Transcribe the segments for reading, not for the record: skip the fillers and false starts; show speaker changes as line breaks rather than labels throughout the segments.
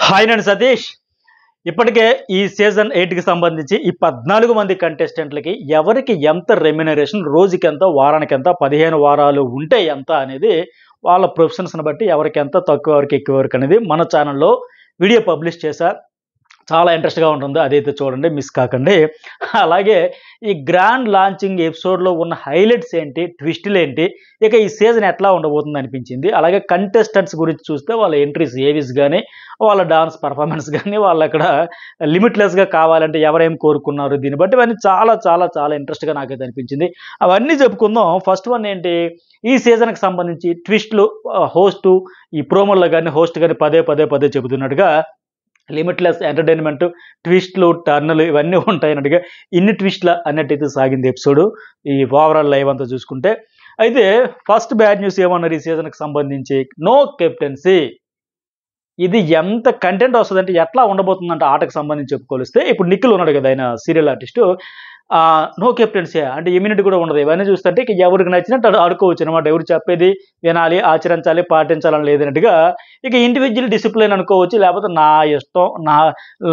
Hi నేను సతీష్. ఇప్పటికే ఈ సీజన్ 8కి సంబంధించి ఈ 14 మంది కంటెస్టెంట్లకి ఎవరికి ఎంత రెమ్యునరేషన్, రోజుకి ఎంత, వారానికి ఎంత, 15 వారాలు ఉంటే ఎంత అనేది వాళ్ళ ప్రొఫెషన్స్ని బట్టి ఎవరికి ఎంత, తక్కువ ఎవరికి ఎక్కువ ఎవరికి అనేది మన ఛానల్లో వీడియో పబ్లిష్ చేశా. చాలా ఇంట్రెస్ట్గా ఉంటుంది, అదైతే చూడండి, మిస్ కాకండి. అలాగే ఈ గ్రాండ్ లాంచింగ్ ఎపిసోడ్లో ఉన్న హైలైట్స్ ఏంటి, ట్విస్టులు ఏంటి, ఇక ఈ సీజన్ ఎట్లా ఉండబోతుంది అనిపించింది. అలాగే కంటెస్టెంట్స్ గురించి చూస్తే వాళ్ళ ఎంట్రీస్ ఏవిస్ కానీ, వాళ్ళ డాన్స్ పర్ఫార్మెన్స్ కానీ, వాళ్ళు అక్కడ లిమిట్లెస్గా కావాలంటే ఎవరేం కోరుకున్నారు, దీన్ని బట్టి ఇవన్నీ చాలా చాలా చాలా ఇంట్రెస్ట్గా నాకైతే అనిపించింది. అవన్నీ చెప్పుకుందాం. ఫస్ట్ వన్ ఏంటి, ఈ సీజన్కి సంబంధించి ట్విస్టులు. హోస్టు ఈ ప్రోమోల్లో కానీ హోస్ట్ కానీ పదే పదే పదే చెబుతున్నట్టుగా లిమిట్లెస్ ఎంటర్టైన్మెంట్, ట్విస్ట్లు, టర్నులు ఇవన్నీ ఉంటాయన్నట్టుగా ఇన్ని ట్విస్ట్ల అన్నట్టయితే సాగింది ఎపిసోడ్ ఈ ఓవరాల్ లైవ్ అంతా చూసుకుంటే. అయితే ఫస్ట్ బ్యాడ్ న్యూస్ ఏమన్నారు ఈ సీజన్కి సంబంధించి, నో కెప్టెన్సీ. ఇది ఎంత కంటెంట్ వస్తుందంటే ఎట్లా ఉండబోతుందంటే ఆటకు సంబంధించి చెప్పుకోలిస్తే, ఇప్పుడు నిఖిల్ ఉన్నాడు కదా, ఆయన సీరియల్ ఆర్టిస్టు, నో కెప్టెన్సీ అంటే ఇమ్యూనిటీ కూడా ఉండదు. ఇవన్నీ చూస్తుంటే ఇక ఎవరికి నచ్చినట్టు ఆడుకోవచ్చు అనమాట. ఎవరు చెప్పేది వినాలి, ఆచరించాలి, పాటించాలని లేదన్నట్టుగా ఇక ఇండివిజువల్ డిసిప్లిన్ అనుకోవచ్చు, లేకపోతే నా ఇష్టం, నా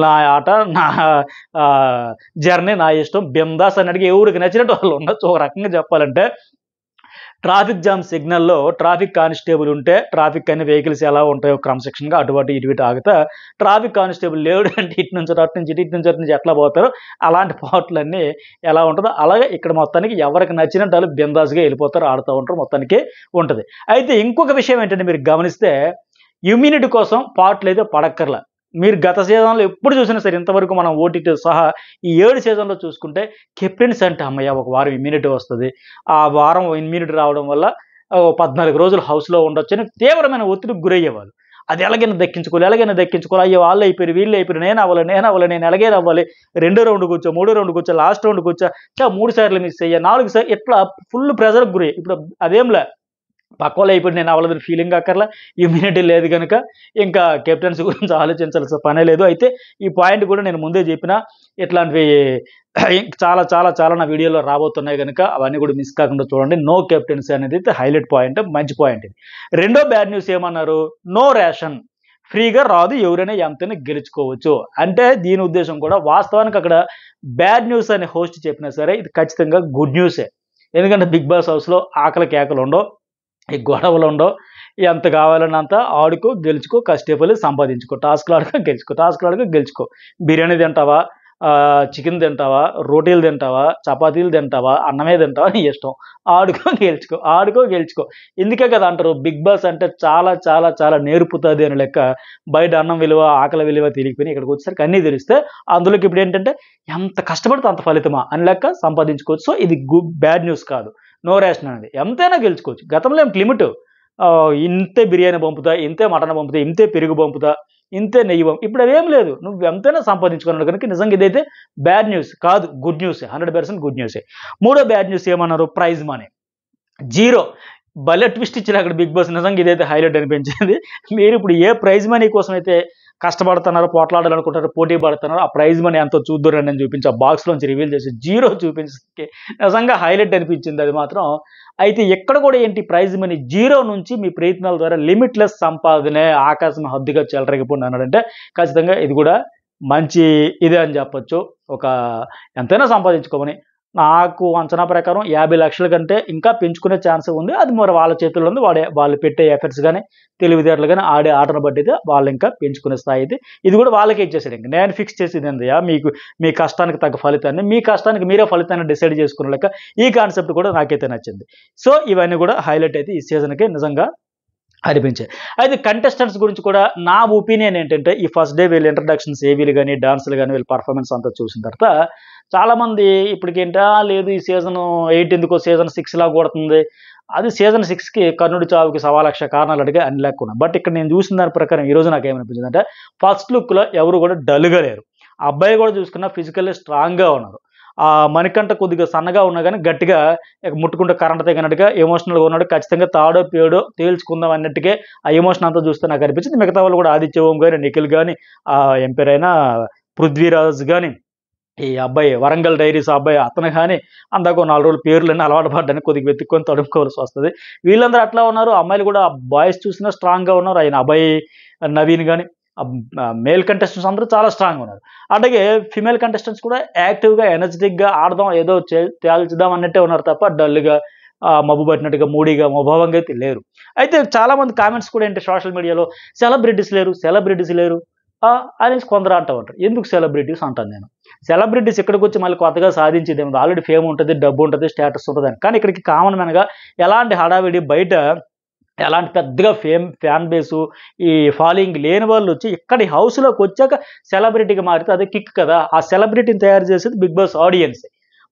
నా ఆట, నా జర్నీ, నా ఇష్టం, బిందాస్ అన్నట్టుగా ఎవరికి నచ్చినట్టు వాళ్ళు ఉండొచ్చు. ఒక రకంగా చెప్పాలంటే ట్రాఫిక్ జామ్ సిగ్నల్లో ట్రాఫిక్ కానిస్టేబుల్ ఉంటే ట్రాఫిక్ అన్ని వెహికల్స్ ఎలా ఉంటాయో క్రమశిక్షణగా అటువంటి ఇటు ఆగుతా, ట్రాఫిక్ కానిస్టేబుల్ లేడు అంటే ఇటు నుంచి అటు నుంచి ఇటు నుంచి అటు నుంచి ఎట్లా పోతారో అలాంటి పాటలన్నీ ఎలా ఉంటుందో అలాగే ఇక్కడ మొత్తానికి ఎవరికి నచ్చినట్టు వాళ్ళు బిందాస్గా వెళ్ళిపోతారు, ఆడుతూ ఉంటారు, మొత్తానికి ఉంటుంది. అయితే ఇంకొక విషయం ఏంటంటే, మీరు గమనిస్తే ఇమ్యూనిటీ కోసం పాటలు అయితే పడక్కర్లా. మీరు గత సీజన్లో ఎప్పుడు చూసినా సరే ఇంతవరకు మనం ఓటీటీ సహా ఈ 7 సీజన్లో చూసుకుంటే కెప్టెన్స్ అంటే అమ్మయ్య ఒక వారం ఇమ్యూనిటీ వస్తుంది, ఆ వారం ఇమ్యూనిటీ రావడం వల్ల 14 రోజులు హౌస్లో ఉండొచ్చు అని తీవ్రమైన ఒత్తిడికి గురయ్యేవాళ్ళు. అది ఎలాగైనా దక్కించుకోవాలి, అయ్యో వాళ్ళు అయిపోయారు, వీళ్ళు అయిపోయారు, నేను అవ్వాలి, నేను ఎలాగైనా అవ్వాలి, 2వ రౌండ్ కూర్చో, 3వ రౌండ్ కూర్చో, లాస్ట్ రౌండ్ కూర్చో, 3 సార్లు మిస్ అయ్యా, 4 సార్లు, ఇట్లా ఫుల్ ప్రెజర్కి గురయ్యి. ఇప్పుడు అదేంలే, పక్కవాళ్ళు అయిపోయి నేను అవ్వలేదు ఫీలింగ్ అక్కర్లా, ఇమ్యూనిటీ లేదు కనుక ఇంకా కెప్టెన్సీ గురించి ఆలోచించాల్సిన పనే లేదు. అయితే ఈ పాయింట్ కూడా నేను ముందే చెప్పిన, ఇట్లాంటివి చాలా చాలా చాలా నా వీడియోలో రాబోతున్నాయి కనుక అవన్నీ కూడా మిస్ కాకుండా చూడండి. నో కెప్టెన్సీ అనేది అయితే హైలైట్ పాయింట్, మంచి పాయింట్ ఇది. రెండో బ్యాడ్ న్యూస్ ఏమన్నారు, నో రేషన్. ఫ్రీగా రాదు, ఎవరైనా ఎంతైనా గెలుచుకోవచ్చు అంటే దీని ఉద్దేశం కూడా వాస్తవానికి అక్కడ బ్యాడ్ న్యూస్ అనే హోస్ట్ చెప్పినా సరే ఇది ఖచ్చితంగా గుడ్ న్యూసే. ఎందుకంటే బిగ్ బాస్ హౌస్లో ఆకలి కేకలు ఉండవు, ఈ గొడవలు ఉండవు, ఎంత కావాలన్నంత ఆడుకో, గెలుచుకో, కష్టపడి సంపాదించుకో, టాస్క్లు ఆడుకో, గెలుచుకో. బిర్యానీ తింటావా, చికెన్ తింటావా, రోటీలు తింటావా, చపాతీలు తింటావా, అన్నమే తింటావా, నీ ఇష్టం, ఆడుకో గెలుచుకో. ఇందుకే కదా అంటారు బిగ్ బాస్ అంటే చాలా చాలా చాలా నేర్పుతుంది అని లెక్క. బయట అన్నం విలువ, ఆకలి విలువ తెలియకపోయినా ఇక్కడికి వచ్చేసరికి అన్నీ తెలిస్తే అందులోకి ఇప్పుడు ఏంటంటే ఎంత కష్టపడితే అంత ఫలితమా అని లెక్క సంపాదించుకోవచ్చు. సో ఇది బ్యాడ్ న్యూస్ కాదు. నో రేషన్ అనేది ఎంతైనా గెలుచుకోవచ్చు. గతంలో ఏం లిమిట్, ఇంతే బిర్యానీ పంపుతా, ఇంతే మటన్ పంపుతా, ఇంతే పెరుగు పంపుతా, ఇంతే నెయ్యి పంపు, ఇప్పుడు అవేం లేదు, నువ్వు ఎంతైనా సంపాదించుకున్నాడు కనుక నిజంగా ఇదైతే బ్యాడ్ న్యూస్ కాదు, గుడ్ న్యూసే, 100% గుడ్ న్యూసే. మూడో బ్యాడ్ న్యూస్ ఏమన్నారు, ప్రైజ్ మనీ జీరో. భలే ట్విస్ట్ ఇచ్చారు అక్కడ బిగ్ బాస్, నిజంగా ఇదైతే హైలైట్ అనిపించింది. మీరు ఇప్పుడు ఏ ప్రైజ్ మనీ కోసం అయితే కష్టపడుతున్నారు, పోట్లాడాలనుకుంటారు, పోటీ పడుతున్నారు, ఆ ప్రైజ్ మనీ ఎంతో చూద్దురండి అని చూపించి ఆ బాక్స్లోంచి రివీల్ చేసి జీరో చూపించే నిజంగా హైలైట్ అనిపించింది అది మాత్రం. అయితే ఎక్కడ కూడా ఏంటి, ప్రైజ్ మనీ జీరో నుంచి మీ ప్రయత్నాల ద్వారా లిమిట్లెస్ సంపాదనే ఆకాశం హద్దుగా చెలరగిపోండి అన్నాడంటే ఖచ్చితంగా ఇది కూడా మంచి ఇదే అని చెప్పొచ్చు. ఒక ఎంతైనా సంపాదించుకోమని నాకు అంచనా ప్రకారం 50 లక్షల కంటే ఇంకా పెంచుకునే ఛాన్స్ ఉంది. అది మరి వాళ్ళ చేతుల్లో ఉంది. వాళ్ళు పెట్టే ఎఫర్ట్స్ కానీ, తెలివితేటలు కానీ, ఆడే ఆటను బట్టి అయితే వాళ్ళు ఇంకా పెంచుకునే స్థాయి అయితే ఇది కూడా వాళ్ళకే ఇచ్చేసాడు. ఇంకా నేను ఫిక్స్ చేసేది ఏందయ్యా, మీ కష్టానికి తగ్గ ఫలితాన్ని, మీ కష్టానికి మీరే ఫలితాన్ని డిసైడ్ చేసుకునే లెక్క ఈ కాన్సెప్ట్ కూడా నాకైతే నచ్చింది. సో ఇవన్నీ కూడా హైలైట్ అయితే ఈ సీజన్కి నిజంగా అనిపించాయి. అయితే కంటెస్టెంట్స్ గురించి కూడా నా ఒపీనియన్ ఏంటంటే, ఈ ఫస్ట్ డే వీళ్ళు ఇంట్రడక్షన్స్ ఏవీలు కానీ, డాన్సులు కానీ, వీళ్ళ పర్ఫార్మెన్స్ అంతా చూసిన తర్వాత చాలామంది ఇప్పటికేంటా లేదు ఈ సీజన్ 8 ఎందుకో సీజన్ 6 లా కొడుతుంది, అది సీజన్ 6కి కర్ణుడి చావుకి 1,00,000 కారణాలు అడిగే అని లేకున్నా. బట్ ఇక్కడ నేను చూసిన దాని ప్రకారం ఈరోజు నాకు ఏమనిపించింది అంటే, ఫస్ట్ లుక్లో ఎవరు కూడా డల్గా లేరు. అబ్బాయి కూడా చూసుకున్నా ఫిజికల్లీ స్ట్రాంగ్గా ఉన్నారు. మణికంఠ కొద్దిగా సన్నగా ఉన్నా కానీ గట్టిగా ముట్టుకుంటే కరెంట్ తెగినట్టుగా ఎమోషనల్గా ఉన్నాడు. ఖచ్చితంగా తాడో పేడో తేల్చుకుందాం అన్నట్టుగా ఆ ఎమోషన్ అంతా చూస్తే నాకు అనిపించింది. మిగతా వాళ్ళు కూడా ఆదిత్య ఓం కానీ, నిఖిల్ కానీ, ఎంపైర్ అయినా పృథ్వీరాజ్ కానీ, ఈ అబ్బాయి వరంగల్ డైరీస్ అబ్బాయి అతను కానీ అందాక 4 రోజులు పేర్లన్నీ అలవాటు పడ్డానికి కొద్దిగా వెతుక్కొని తడుముకోవాల్సి వస్తుంది. వీళ్ళందరూ అట్లా ఉన్నారు. అమ్మాయిలు కూడా బాయ్స్ చూసినా స్ట్రాంగ్గా ఉన్నారు. ఆయన అబ్బాయి నవీన్ కానీ మేల్ కంటెస్టెంట్స్ అందరూ చాలా స్ట్రాంగ్ ఉన్నారు. అలాగే ఫిమేల్ కంటెస్టెంట్స్ కూడా యాక్టివ్గా ఎనర్జెటిక్గా ఆడదాం ఏదో తేల్చుదాం అన్నట్టే ఉన్నారు తప్ప డల్గా మబ్బు పట్టినట్టుగా మూడీగా ముభావంగా అయితే లేరు. అయితే చాలామంది కామెంట్స్ కూడా ఏంటి సోషల్ మీడియాలో సెలబ్రిటీస్ లేరు అనేసి కొందరు అంటూ ఉంటారు. ఎందుకు సెలబ్రిటీస్ అంటాను నేను. సెలబ్రిటీస్ ఇక్కడికి వచ్చి మళ్ళీ కొత్తగా సాధించేది ఏముంది, ఆల్రెడీ ఫేమ్ ఉంటుంది, డబ్బు ఉంటుంది, స్టేటస్ ఉంటుంది అని. కానీ ఇక్కడికి కామన్ మ్యాన్గా ఎలాంటి హడావిడి బయట ఎలాంటి పెద్దగా ఫ్యాన్ బేసు ఈ ఫాలోయింగ్ లేని వాళ్ళు వచ్చి ఇక్కడి హౌస్లోకి వచ్చాక సెలబ్రిటీగా మారితే అదే కిక్ కదా. ఆ సెలబ్రిటీని తయారు చేసేది బిగ్ బాస్ ఆడియన్స్.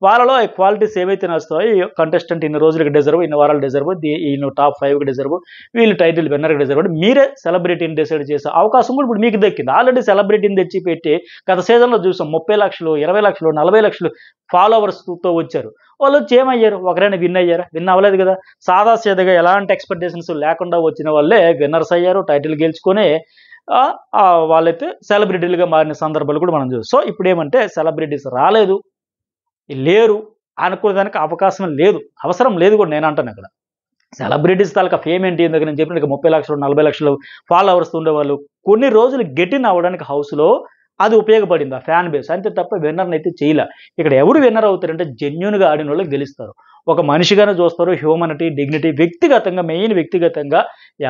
వాళ్ళలో క్వాలిటీస్ ఏవైతే నచ్చుతాయో ఈ కంటెస్టెంట్ ఇన్ని రోజులకి డిజర్వ్, ఇన్ని వారాలు డిజర్వ్, ఈయన టాప్ 5కి డిజర్వ్, వీళ్ళు టైటిల్ విన్నర్కి డిజర్వ్ అంటే మీరే సెలబ్రిటీని డిసైడ్ చేసే అవకాశం కూడా ఇప్పుడు మీకు దక్కింది. ఆల్రెడీ సెలబ్రిటీని తెచ్చి పెట్టి గత సీజన్లో చూసాం 30 లక్షలు, 20 లక్షలు, 40 లక్షలు ఫాలోవర్స్తో వచ్చారు. వాళ్ళు వచ్చి ఏమయ్యారు? ఒకరైనా విన్ అయ్యారా? విన్ అవ్వలేదు కదా. సాదాసీదగా ఎలాంటి ఎక్స్పెక్టేషన్స్ లేకుండా వచ్చిన వాళ్ళే విన్నర్స్ అయ్యారు, టైటిల్ గెలుచుకొని వాళ్ళైతే సెలబ్రిటీలుగా మారిన సందర్భాలు కూడా మనం చూస్తాం. సో ఇప్పుడు ఏమంటే సెలబ్రిటీస్ రాలేదు, లేరు అనుకోవడానికి అవకాశం లేదు, అవసరం లేదు కూడా నేను అంటాను. అక్కడ సెలబ్రిటీస్ తాలూకా ఫేమ్ ఏంటి ఎందుకు నేను చెప్పినట్టు 30 లక్షలు 40 లక్షలు ఫాలోవర్స్ ఉండేవాళ్ళు కొన్ని రోజులు గెటిన్ అవ్వడానికి హౌస్లో అది ఉపయోగపడింది ఆ ఫ్యాన్ బేస్, అంతే తప్ప విన్నర్ని అయితే చేయలే. ఇక్కడ ఎవరు విన్నర్ అవుతారంటే జెన్యూన్గా ఆడిన వాళ్ళు గెలుస్తారు. ఒక మనిషిగానే చూస్తారు, హ్యూమనిటీ, డిగ్నిటీ, వ్యక్తిగతంగా మెయిన్ వ్యక్తిగతంగా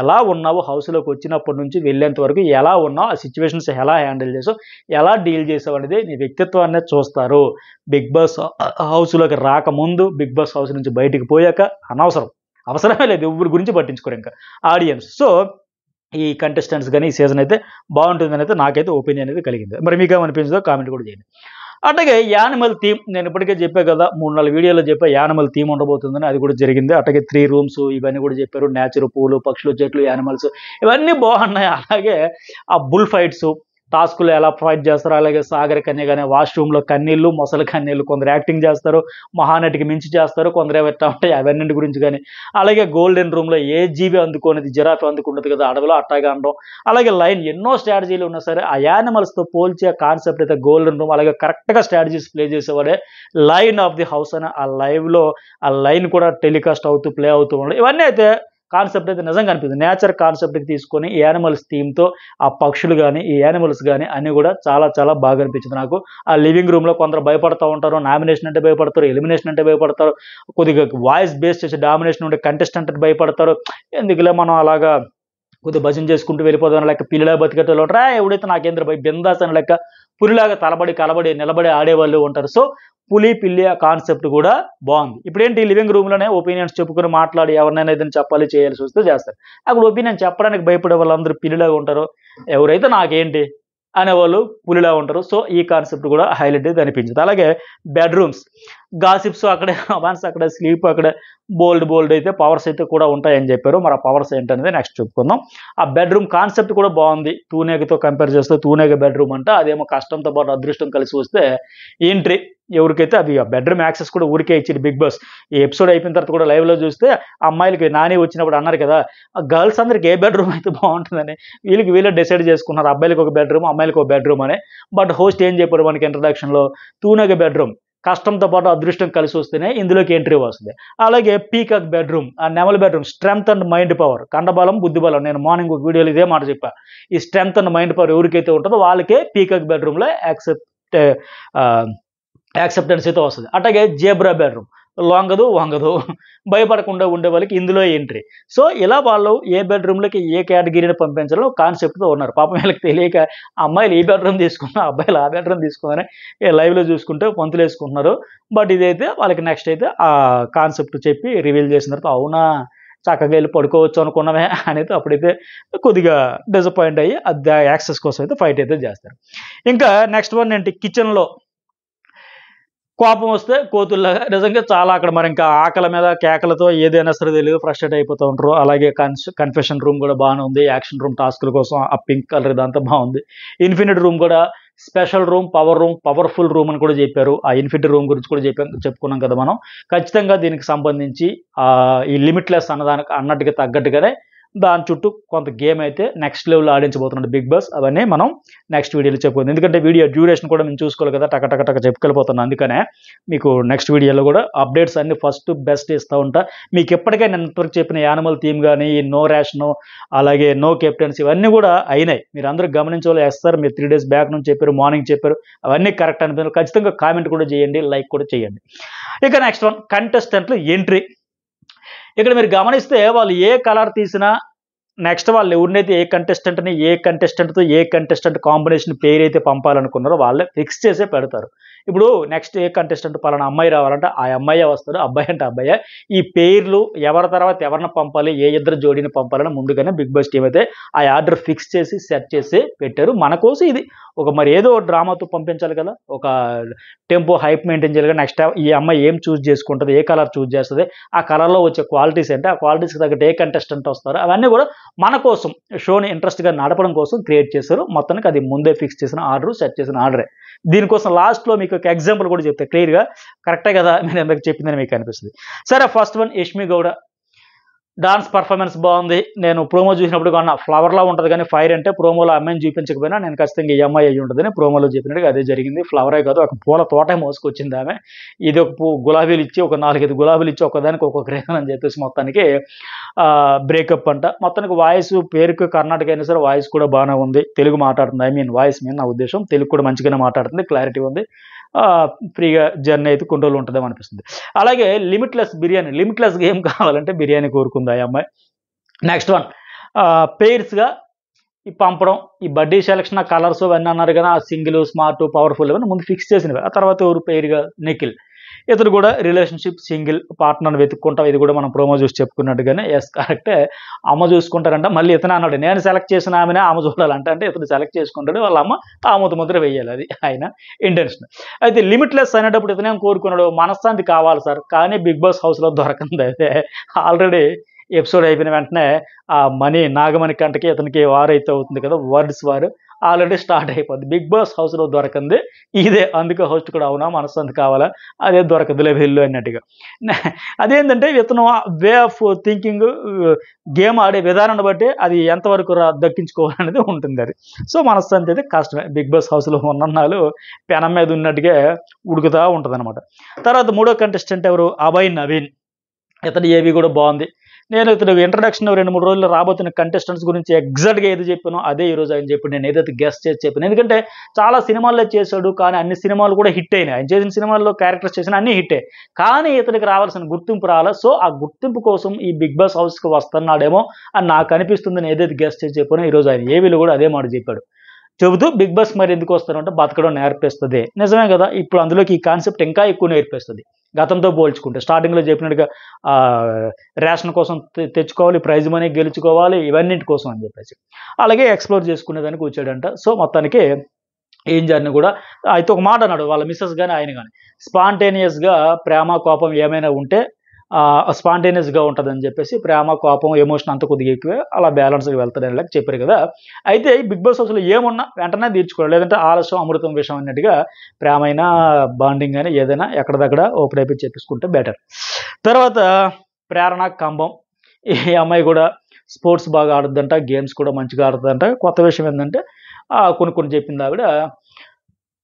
ఎలా ఉన్నావో హౌస్లోకి వచ్చినప్పటి నుంచి వెళ్ళేంత వరకు ఎలా ఉన్నావు, ఆ సిచ్యువేషన్స్ ఎలా హ్యాండిల్ చేసావు, ఎలా డీల్ చేసావు అనేది నీ వ్యక్తిత్వాన్నే చూస్తారు. బిగ్ బాస్ హౌస్లోకి రాకముందు, బిగ్ బాస్ హౌస్ నుంచి బయటికి పోయాక అవసరమే లేదు, ఎవరి గురించి పట్టించుకోరు ఇంకా ఆడియన్స్. సో ఈ కంటెస్టెంట్స్ కానీ ఈ సీజన్ అయితే బాగుంటుందని అయితే నాకైతే ఒపీనియన్ అనేది కలిగింది. మరి మీకు ఏమనిపించిందో కామెంట్ కూడా చేయండి. అట్లాగే యానిమల్ థీమ్ నేను ఇప్పటికే చెప్పా కదా, 3-4 వీడియోలో చెప్పా యానిమల్ థీమ్ ఉండబోతుందని, అది కూడా జరిగింది. అట్లాగే 3 రూమ్స్ ఇవన్నీ కూడా చెప్పారు. నేచర్, పూలు, పక్షులు, చెట్లు, యానిమల్స్ ఇవన్నీ బాగున్నాయి. అలాగే ఆ బుల్ ఫైట్స్ టాస్కులు ఎలా ఫైట్ చేస్తారు, అలాగే సాగర్ కన్య కానీ వాష్రూమ్లో కన్నీళ్ళు, మొసలి కన్నీళ్ళు, కొందరు యాక్టింగ్ చేస్తారు, మహానటికి మించి చేస్తారు, కొందరు ఎట్లా ఉంటాయి అవన్నీ గురించి కానీ, అలాగే గోల్డెన్ రూమ్లో ఏ జీవి అందుకునేది జిరాఫీ అందుకుంటుంది కదా అడవిలో అట్టాగా అనడం, అలాగే లైన్ ఎన్నో స్ట్రాటజీలు ఉన్నా సరే ఆ యానిమల్స్తో పోల్చే కాన్సెప్ట్ అయితే గోల్డెన్ రూమ్, అలాగే కరెక్ట్గా స్ట్రాటజీస్ ప్లే చేసేవాడే లైన్ ఆఫ్ ది హౌస్ అని ఆ లైవ్లో ఆ లైన్ కూడా టెలికాస్ట్ అవుతూ ప్లే అవుతూ ఉండడం, ఇవన్నీ అయితే కాన్సెప్ట్ అయితే నిజంగా అనిపిస్తుంది. నేచర్ కాన్సెప్ట్కి తీసుకొని ఈ యానిమల్స్ థీమ్తో ఆ పక్షులు కానీ ఈ యానిమల్స్ కానీ అన్నీ కూడా చాలా చాలా బాగా అనిపించింది నాకు. ఆ లివింగ్ రూమ్లో కొందరు భయపడుతూ ఉంటారు, నామినేషన్ అంటే భయపడతారు, ఎలిమినేషన్ అంటే భయపడతారు, కొద్దిగా వాయిస్ బేస్ చేసి డామినేషన్ ఉండే కంటెస్టెంట్ అంటే భయపడతారు. ఎందుకులే మనం అలాగా కొద్దిగా భజన చేసుకుంటూ వెళ్ళిపోదాం లెక్క పిల్లలా బతికేటోళ్ళు ఉంటారా, ఎవడైతే నాకేంద్ర భయ బిందాస్ అని లెక్క పులిలాగా తలబడి కలబడి నిలబడి ఆడేవాళ్ళు ఉంటారు. సో పులి పిల్లి ఆ కాన్సెప్ట్ కూడా బాగుంది. ఇప్పుడేంటి లివింగ్ రూమ్లోనే ఒపీనియన్స్ చెప్పుకుని మాట్లాడి ఎవరినైనా ఏదైనా చెప్పాలి చేయాల్సి వస్తే చేస్తారు. అక్కడ ఒపీనియన్ చెప్పడానికి భయపడే వాళ్ళందరూ పిల్లిలాగా ఉంటారు, ఎవరైతే నాకేంటి అనేవాళ్ళు పులిలా ఉంటారు. సో ఈ కాన్సెప్ట్ కూడా హైలైట్ అయితే అనిపించింది. అలాగే బెడ్రూమ్స్ గాసిప్స్ అక్కడే, రొమాన్స్ అక్కడే, స్లీప్ అక్కడే, బోల్డ్ అయితే పవర్స్ అయితే కూడా ఉంటాయని చెప్పారు. మరి ఆ పవర్స్ ఏంటనేది నెక్స్ట్ చెప్పుకుందాం. ఆ బెడ్రూమ్ కాన్సెప్ట్ కూడా బాగుంది. తూనేగతో కంపేర్ చేస్తే తూనేగ బెడ్రూమ్ అంటే అదేమో కష్టంతో పాటు అదృష్టం కలిసి వస్తే ఎంట్రీ ఎవరికైతే అది ఆ బెడ్రూమ్ యాక్సెస్ కూడా ఊరికే ఇచ్చింది బిగ్ బాస్. ఈ ఎపిసోడ్ అయిపోయిన తర్వాత కూడా లైవ్లో చూస్తే అమ్మాయిలకి నాని వచ్చినప్పుడు అన్నారు కదా, గర్ల్స్ అందరికి ఏ బెడ్రూమ్ అయితే బాగుంటుందని వీళ్ళే డిసైడ్ చేసుకున్నారు. అబ్బాయిలకు ఒక బెడ్రూమ్, అమ్మాయిలకు ఒక బెడ్రూమ్ అని. బట్ హోస్ట్ ఏం చెప్పాడు మనకి ఇంట్రడక్షన్లో, తూనెగ బెడ్రూమ్ కష్టంతో పాటు అదృష్టం కలిసి వస్తేనే ఇందులోకి ఎంట్రీ వస్తుంది. అలాగే పీకాక్ బెడ్రూమ్, ఆ నెమల్ bedroom strength and mind power, కండబలం బుద్ధిబలం. నేను మార్నింగ్ ఒక వీడియోలో ఇదే మాట చెప్పా. ఈ స్ట్రెంగ్త్ అండ్ మైండ్ పవర్ ఎవరికైతే ఉంటుందో వాళ్ళకే పీకాక్ బెడ్రూమ్లో యాక్సెప్టెన్స్ అయితే వస్తుంది. అట్లాగే జేబ్రా బెడ్రూమ్ లొంగదు వంగదు భయపడకుండా ఉండే వాళ్ళకి ఇందులో ఎంట్రీ. సో ఇలా వాళ్ళు ఏ బెడ్రూమ్లకి ఏ కేటగిరీని పంపించాలో కాన్సెప్ట్తో ఉన్నారు. పాపం వీళ్ళకి తెలియక అమ్మాయిలు ఈ బెడ్రూమ్ తీసుకున్నా, అబ్బాయిలు ఆ బెడ్రూమ్ తీసుకున్నారని లైవ్లో చూసుకుంటే పంతులు వేసుకుంటున్నారు. బట్ ఇదైతే వాళ్ళకి నెక్స్ట్ అయితే ఆ కాన్సెప్ట్ చెప్పి రివీల్ చేసిన తర్వాత అవునా చక్కగా వెళ్ళి పడుకోవచ్చు అనుకున్నామే అనేది అప్పుడైతే కొద్దిగా డిసప్పాయింట్ అయ్యి అది యాక్సెస్ కోసం అయితే ఫైట్ అయితే చేస్తారు. ఇంకా నెక్స్ట్ వన్ ఏంటి, కిచెన్లో కోపం వస్తే కోతుల్లాగా నిజంగా చాలా అక్కడ మరి ఇంకా ఆకలి మీద కేకలతో ఏదైనా సరే తెలియదు ఫ్రస్ట్రేట్ అయిపోతూ ఉంటారు. అలాగే కన్ఫెషన్ రూమ్ కూడా బాగానే ఉంది. యాక్షన్ రూమ్ టాస్కుల కోసం ఆ పింక్ కలర్ ఇదంతా బాగుంది. ఇన్ఫినిట్ రూమ్ కూడా స్పెషల్ రూమ్, పవర్ఫుల్ రూమ్ అని కూడా చెప్పారు. ఆ ఇన్ఫినిట్ రూమ్ గురించి కూడా చెప్పుకున్నాం కదా మనం. ఖచ్చితంగా దీనికి సంబంధించి ఈ లిమిట్లెస్ అన్నదానికి అన్నట్టుగా తగ్గట్టుగానే దాని చుట్టూ కొంత గేమ్ అయితే నెక్స్ట్ లెవెల్ ఆడించబోతున్నాడు బిగ్ బాస్. అవన్నీ మనం నెక్స్ట్ వీడియోలో చెప్పుకుందాం. ఎందుకంటే వీడియో డ్యూరేషన్ కూడా మేము చూసుకోవాలి కదా, టక చెప్పుకెళ్ళిపోతున్నాను. అందుకనే మీకు నెక్స్ట్ వీడియోలో కూడా అప్డేట్స్ అన్ని ఫస్ట్ బెస్ట్ ఇస్తూ ఉంటా. మీకు ఎప్పటికైనా నేను ఇంతవరకు చెప్పిన యానిమల్ థీమ్ కానీ, నో రేషను, అలాగే నో కెప్టెన్స్, ఇవన్నీ కూడా అయినాయి. మీరు అందరూ గమనించాలి. సార్ మీరు 3 days బ్యాక్ నుంచి చెప్పారు, మార్నింగ్ చెప్పారు, అవన్నీ కరెక్ట్ అనిపించారు. ఖచ్చితంగా కామెంట్ కూడా చేయండి, లైక్ కూడా చేయండి. ఇక నెక్స్ట్ వన్, కంటెస్టెంట్లు ఎంట్రీ. ఇక్కడ మీరు గమనిస్తే వాళ్ళు ఏ కలర్ తీసినా నెక్స్ట్ వాళ్ళు ఎవరినైతే ఏ కంటెస్టెంట్తో ఏ కంటెస్టెంట్ కాంబినేషన్ పేరు అయితే పంపాలనుకున్నారో వాళ్ళే ఫిక్స్ చేసే పెడతారు. ఇప్పుడు నెక్స్ట్ ఏ కంటెస్టెంట్ పలానా అమ్మాయి రావాలంటే ఆ అమ్మాయి వస్తారు, అబ్బాయి అంటే అబ్బాయి. ఈ పేర్లు ఎవరి తర్వాత ఎవరిని పంపాలి, ఏ ఇద్దరు జోడీని పంపాలని ముందుగానే బిగ్ బాస్ టీం అయితే ఆ ఆర్డర్ ఫిక్స్ చేసి సెట్ చేసి పెట్టారు. మన కోసం ఇది ఒక మరి ఏదో డ్రామాతో పంపించాలి కదా, ఒక టెంపో హైప్ మెయింటైన్ చేయాలి. నెక్స్ట్ ఈ అమ్మాయి ఏం చూస్ చేసుకుంటుంది, ఏ కలర్ చూస్ చేస్తుంది, ఆ కలర్లో వచ్చే క్వాలిటీస్ అంటే ఆ క్వాలిటీస్కి తగ్గట్టు ఏ కంటెస్టెంట్ వస్తారు, అవన్నీ కూడా మన కోసం షోని ఇంట్రెస్ట్గా నడపడం కోసం క్రియేట్ చేశారు. మొత్తానికి అది ముందే ఫిక్స్ చేసిన ఆర్డర్, సెట్ చేసిన ఆర్డరే. దీనికోసం లాస్ట్లో మీకు ఒక ఎగ్జాంపుల్ కూడా చెప్తే క్లియర్గా కరెక్టే కదా నేను ఎందుకు చెప్పిందని మీకు అనిపిస్తుంది. సరే, first one Yashmi Gowda. Dance performance బాగుంది. నేను ప్రోమో చూసినప్పుడు కొన్న ఫ్లవర్లా ఉంటుంది కానీ ఫైర్ అంటే ప్రోమోలో అమ్మాయిని చూపించకపోయినా నేను ఖచ్చితంగా ఈ అమ్మాయి అయ్యి ఉంటుందని ప్రోమోలో చెప్పినట్టుగా అదే జరిగింది. ఫ్లవరే కాదు, ఒక పూల తోటే మోసుకొచ్చింది ఆమె. ఇది ఒక గులాబీలు ఇచ్చి, ఒక 4-5 గులాబీలు ఇచ్చి ఒకదానికి ఒక్కొక్క రీజన్ అని చెప్పేసి మొత్తానికి బ్రేకప్ అంట. మొత్తానికి వాయిస్ పేరుకు కర్ణాటక అయినా సరే వాయిస్ కూడా బాగానే ఉంది. తెలుగు మాట్లాడుతుంది, వాయిస్ మీద నా ఉద్దేశం. తెలుగు కూడా మంచిగానే మాట్లాడుతుంది, క్లారిటీ ఉంది. ఫ్రీగా జర్నీ అయితే కొన్ని రోజులు ఉంటుందేమో అనిపిస్తుంది. అలాగే లిమిట్లెస్ బిర్యానీ, లిమిట్లెస్గా ఏం కావాలంటే బిర్యానీ కోరుకుంది ఆ అమ్మాయి. నెక్స్ట్ వన్, పెయిర్స్గా ఈ పంపడం, ఈ బడ్డీ సెలక్షన్, ఆ కలర్స్ అవన్నీ అన్నారు కదా, ఆ సింగిల్, స్మార్ట్, పవర్ఫుల్ అవన్నీ ముందు ఫిక్స్ చేసినవి. ఆ తర్వాత ఎవరు పెయిర్గా నిఖిల్. ఇతను కూడా రిలేషన్షిప్, సింగిల్ పార్ట్నర్ వెతుక్కుంటాం. ఇది కూడా మనం ప్రోమో చూసి చెప్పుకున్నట్టుగానే ఎస్ కరెక్టే. అమ్మ చూసుకుంటారంట. మళ్ళీ ఇతను అన్నాడు నేను సెలెక్ట్ చేసిన ఆమెనే ఆమె చూడాలంట. అంటే ఇతను సెలెక్ట్ చేసుకుంటాడు, వాళ్ళ అమ్మ ఆమెతో ముద్ర వేయాలి. అది ఆయన ఇంటెన్షన్. అయితే లిమిట్లెస్ అనేటప్పుడు ఇతనేం కోరుకున్నాడు, మనశ్శాంతి కావాలి సార్. కానీ బిగ్ బాస్ హౌస్లో దొరకంది. అయితే ఆల్రెడీ ఎపిసోడ్ అయిపోయిన వెంటనే ఆ నాగమణి కంటకి ఇతనికి వార్ అయితే అవుతుంది కదా, వర్డ్స్ వారు ఆల్రెడీ స్టార్ట్ అయిపోద్ది. బిగ్ బాస్ హౌస్లో దొరకంది ఇదే. అందుకే హోస్ట్ కూడా అవునా మనశ్శాంతి కావాలా, అదే దొరకదులే వెళ్ళు అన్నట్టుగా. అదేంటంటే ఇతను వే ఆఫ్ థింకింగ్, గేమ్ ఆడే విధానాన్ని బట్టి అది ఎంతవరకు దక్కించుకోవాలనేది ఉంటుంది. అది సో మనశ్శాంతి అయితే కష్టమే. బిగ్ బాస్ హౌస్లో ఉన్నన్నాళ్ళు పెనం మీద ఉన్నట్టుగా ఉడుకుతూ ఉంటుంది అనమాట. తర్వాత మూడో కంటెస్టెంట్ ఎవరు, అభయ్ నవీన్. ఇతను ఏవి కూడా బాగుంది. నేను ఇతను ఇంట్రడక్షన్ 2-3 రోజుల్లో రాబోతున్న కంటెస్టెంట్స్ గురించి ఎగ్జాక్ట్గా ఏది చెప్పానో అదే ఈరోజు ఆయన చెప్పి నేను ఏదైతే గెస్ట్ చేసి చెప్పాను. ఎందుకంటే చాలా సినిమాల్లో చేశాడు, కానీ అన్ని సినిమాలు కూడా హిట్ అయినాయి. ఆయన చేసిన సినిమాల్లో క్యారెక్టర్స్ చేసిన అన్నీ హిట్టే, కానీ ఇతనికి రావాల్సిన గుర్తింపు రాలే. సో ఆ గుర్తింపు కోసం ఈ బిగ్ బాస్ హౌస్కి వస్తున్నాడేమో అని నాకు అనిపిస్తుంది. నేను ఏదైతే గెస్ట్ చేసి చెప్పానో ఈరోజు ఆయన ఏవీలో కూడా అదే మాట చెప్పాడు. చెబుతూ బిగ్ బాస్ మరి ఎందుకు వస్తారంటే బతకడం నేర్పిస్తుంది. నిజమే కదా, ఇప్పుడు అందులోకి ఈ కాన్సెప్ట్ ఇంకా ఎక్కువ నేర్పిస్తుంది గతంతో పోల్చుకుంటే. స్టార్టింగ్లో చెప్పినట్టుగా రేషన్ కోసం తెచ్చుకోవాలి, ప్రైజ్ మనీ గెలుచుకోవాలి, ఇవన్నింటి కోసం అని చెప్పేసి అలాగే ఎక్స్ప్లోర్ చేసుకునేదానికి వచ్చాడంట. సో మొత్తానికి ఏం జరిగినా కూడా అయితే ఒక మాట అన్నాడు వాళ్ళ మిస్సెస్ కానీ ఆయన కానీ, స్పాంటేనియస్గా ప్రేమ కోపం ఏమైనా ఉంటే స్పాంటేనియస్గా ఉంటుందని చెప్పేసి, ప్రేమ కోపం ఎమోషన్ అంత కొద్దిగా ఎక్కువే, అలా బ్యాలెన్స్గా వెళ్తాడని లాగా చెప్పారు కదా. అయితే ఈ బిగ్ బాస్ హౌస్లో ఏమున్నా వెంటనే తీర్చుకోవాలి, లేదంటే ఆలస్యం అమృతం విషయం అన్నట్టుగా ప్రేమ అయినా బాండింగ్ అయినా ఏదైనా ఎక్కడిదక్కడ ఓపెన్ అయిపోయి చెప్పేసుకుంటే బెటర్. తర్వాత ప్రేరణ కంబం. ఈ అమ్మాయి కూడా స్పోర్ట్స్ బాగా ఆడుద్దంట, గేమ్స్ కూడా మంచిగా ఆడుతుందంట. కొత్త విషయం ఏంటంటే కొన్ని చెప్పింది ఆవిడ,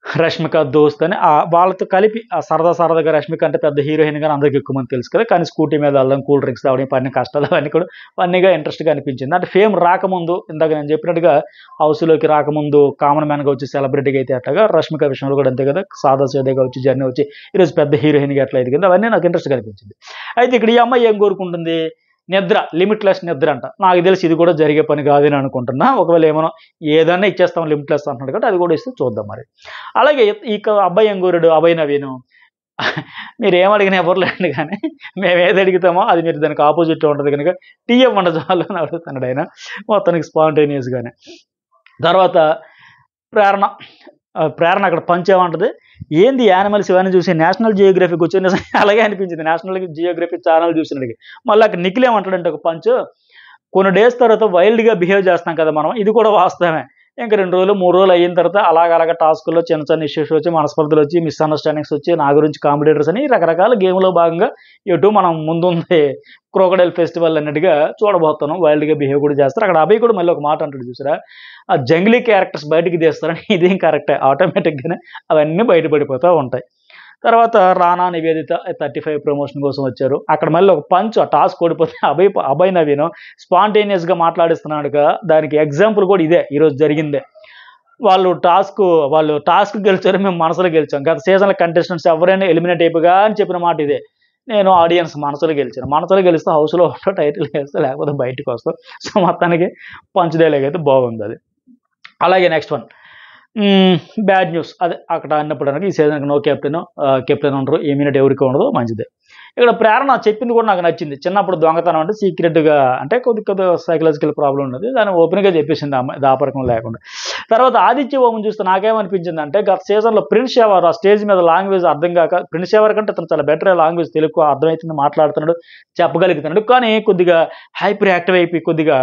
రష్మిక దోస్త్ అని వాళ్ళతో కలిపి సరదాగా, రష్మిక అంటే పెద్ద హీరోయిన్ కానీ అందరికీ ఎక్కువ మంది తెలుసు కదా, కానీ స్కూటీ మీద వెళ్ళడం, కూల్ డ్రింక్స్ తాగడం, పని కష్టాలు అవన్నీ కూడా ఫన్నీగా ఇంట్రెస్ట్గా అనిపించింది. అంటే ఫేమ్ రాకముందు, ఇందాక నేను చెప్పినట్టుగా హౌస్లోకి రాకముందు కామన్ మ్యాన్గా వచ్చి సెలబ్రిటీగా అయితే అట్లాగా రష్మిక విషయంలో కూడా అంతే కదా, సాదా సోదాగా వచ్చి జర్నీ వచ్చి ఈరోజు పెద్ద హీరోయిన్గా ఎట్లా అయింది కదా, అవన్నీ నాకు ఇంట్రెస్ట్గా అనిపించింది. అయితే ఇక్కడ ఈ అమ్మాయి ఏం కోరుకుంటుంది, నిద్ర, లిమిట్లెస్ నిద్ర అంట. నాకు తెలిసి ఇది కూడా జరిగే పని కాదని అనుకుంటున్నా. ఒకవేళ ఏమో ఏదైనా ఇచ్చేస్తాం లిమిట్లెస్ అంటున్నాడు కాబట్టి అది కూడా ఇస్తే చూద్దాం మరి. అలాగే ఇక అబ్బాయి ఏం కోరాడు, అభయ్ నవీను. మీరు ఏమడిగినా ఎవరు లేండి, కానీ మేము ఏది అడుగుతామో అది మీరు దానికి ఆపోజిట్లో ఉంటుంది కనుక టీఎం ఉండదు చాలు అని అడుగుతున్నాడు ఆయన, మొత్తానికి స్పాంటేనియస్గానే. తర్వాత ప్రేరణ అక్కడ పంచేమంటది, ఏంది యానిమల్స్ ఇవన్నీ చూసి నేషనల్ జియోగ్రఫీకి వచ్చి అలాగే అనిపించింది. నేషనల్ జియోగ్రఫీ ఛానల్ చూసినట్టుగా. మళ్ళీ అక్కడ నిఖిల్ ఏమంటాడంటే ఒక పంచ్, కొన్ని డేస్ తర్వాత వైల్డ్గా బిహేవ్ చేస్తాం కదా మనం, ఇది కూడా వాస్తవమే. ఇంకా 2 రోజులు 3 రోజులు అయిన తర్వాత అలాగ టాస్కుల్లో చిన్న చిన్న ఇష్యూస్ వచ్చి మనస్పర్ధలు వచ్చి మిస్అండర్స్టాండింగ్స్ వచ్చి నా గురించి కాంపిటేటర్స్ అని రకరకాల గేమ్లో భాగంగా ఎటు మనం ముందుంది క్రోకడైల్ ఫెస్టివల్ అన్నట్టుగా చూడబోతున్నాం. వైల్డ్గా బిహేవ్ కూడా చేస్తారు. అక్కడ అభయ్ కూడా మళ్ళీ ఒక మాట అంటాడు చూసారా, ఆ జంగ్లీ క్యారెక్టర్స్ బయటికి తీస్తారని. ఇదేం కరెక్టే, ఆటోమేటిక్గానే అవన్నీ బయటపడిపోతూ ఉంటాయి. తర్వాత రానా నివేదిత 35 ప్రమోషన్ కోసం వచ్చారు. అక్కడ మళ్ళీ ఒక పంచ్ టాస్క్ ఓడిపోతే అభయ్ నవీన్ స్పాంటేనియస్గా మాట్లాడిస్తున్నాడుగా. దానికి ఎగ్జాంపుల్ కూడా ఇదే ఈరోజు జరిగిందే. వాళ్ళు టాస్క్ గెలిచారు, మేము మనసులో గెలిచాం. గత సీజన్ల కంటెస్టెంట్స్ ఎవరైనా ఎలిమినేట్ అయిపోగా అని చెప్పిన మాట ఇదే. నేను ఆడియన్స్ మనసులో గెలిచాను. మనసులో గెలిస్తే హౌస్లో టైటిల్ వేస్తే లేకపోతే బయటకు వస్తాం. సో మొత్తానికి పంచ్ డైలాగ్ అయితే బాగుంది అది. అలాగే నెక్స్ట్ వన్ బ్యాడ్ న్యూస్. అదే అక్కడ అన్నప్పుడు అనగా ఈ సీజన్కి నో కెప్టెన్ ఉండరు, ఇమ్యూనిటీ ఎవరికి ఉండదు, మంచిదే. ఇక్కడ ప్రేరణ చెప్పింది కూడా నాకు నచ్చింది. చిన్నప్పుడు దొంగతనం అంటే సీక్రెట్గా అంటే కొద్దిగా సైకలాజికల్ ప్రాబ్లం ఉన్నది, దాన్ని ఓపెన్గా చెప్పేసింది అమ్మాయి దాపరకం లేకుండా. తర్వాత ఆదిత్య ఓమన్ చూస్తే నాకేమనిపించింది అంటే గత సీజన్లో ప్రిన్స్ షెవార్ ఆ స్టేజ్ మీద లాంగ్వేజ్ అర్థం కాక, ప్రిన్స్ షెవార్ కంటే అతను చాలా బెటర్ లాంగ్వేజ్, తెలుగు అర్థమవుతుంది, మాట్లాడుతున్నాడు, చెప్పగలుగుతున్నాడు. కానీ కొద్దిగా హైపర్ యాక్టివ్ అయిపోయి కొద్దిగా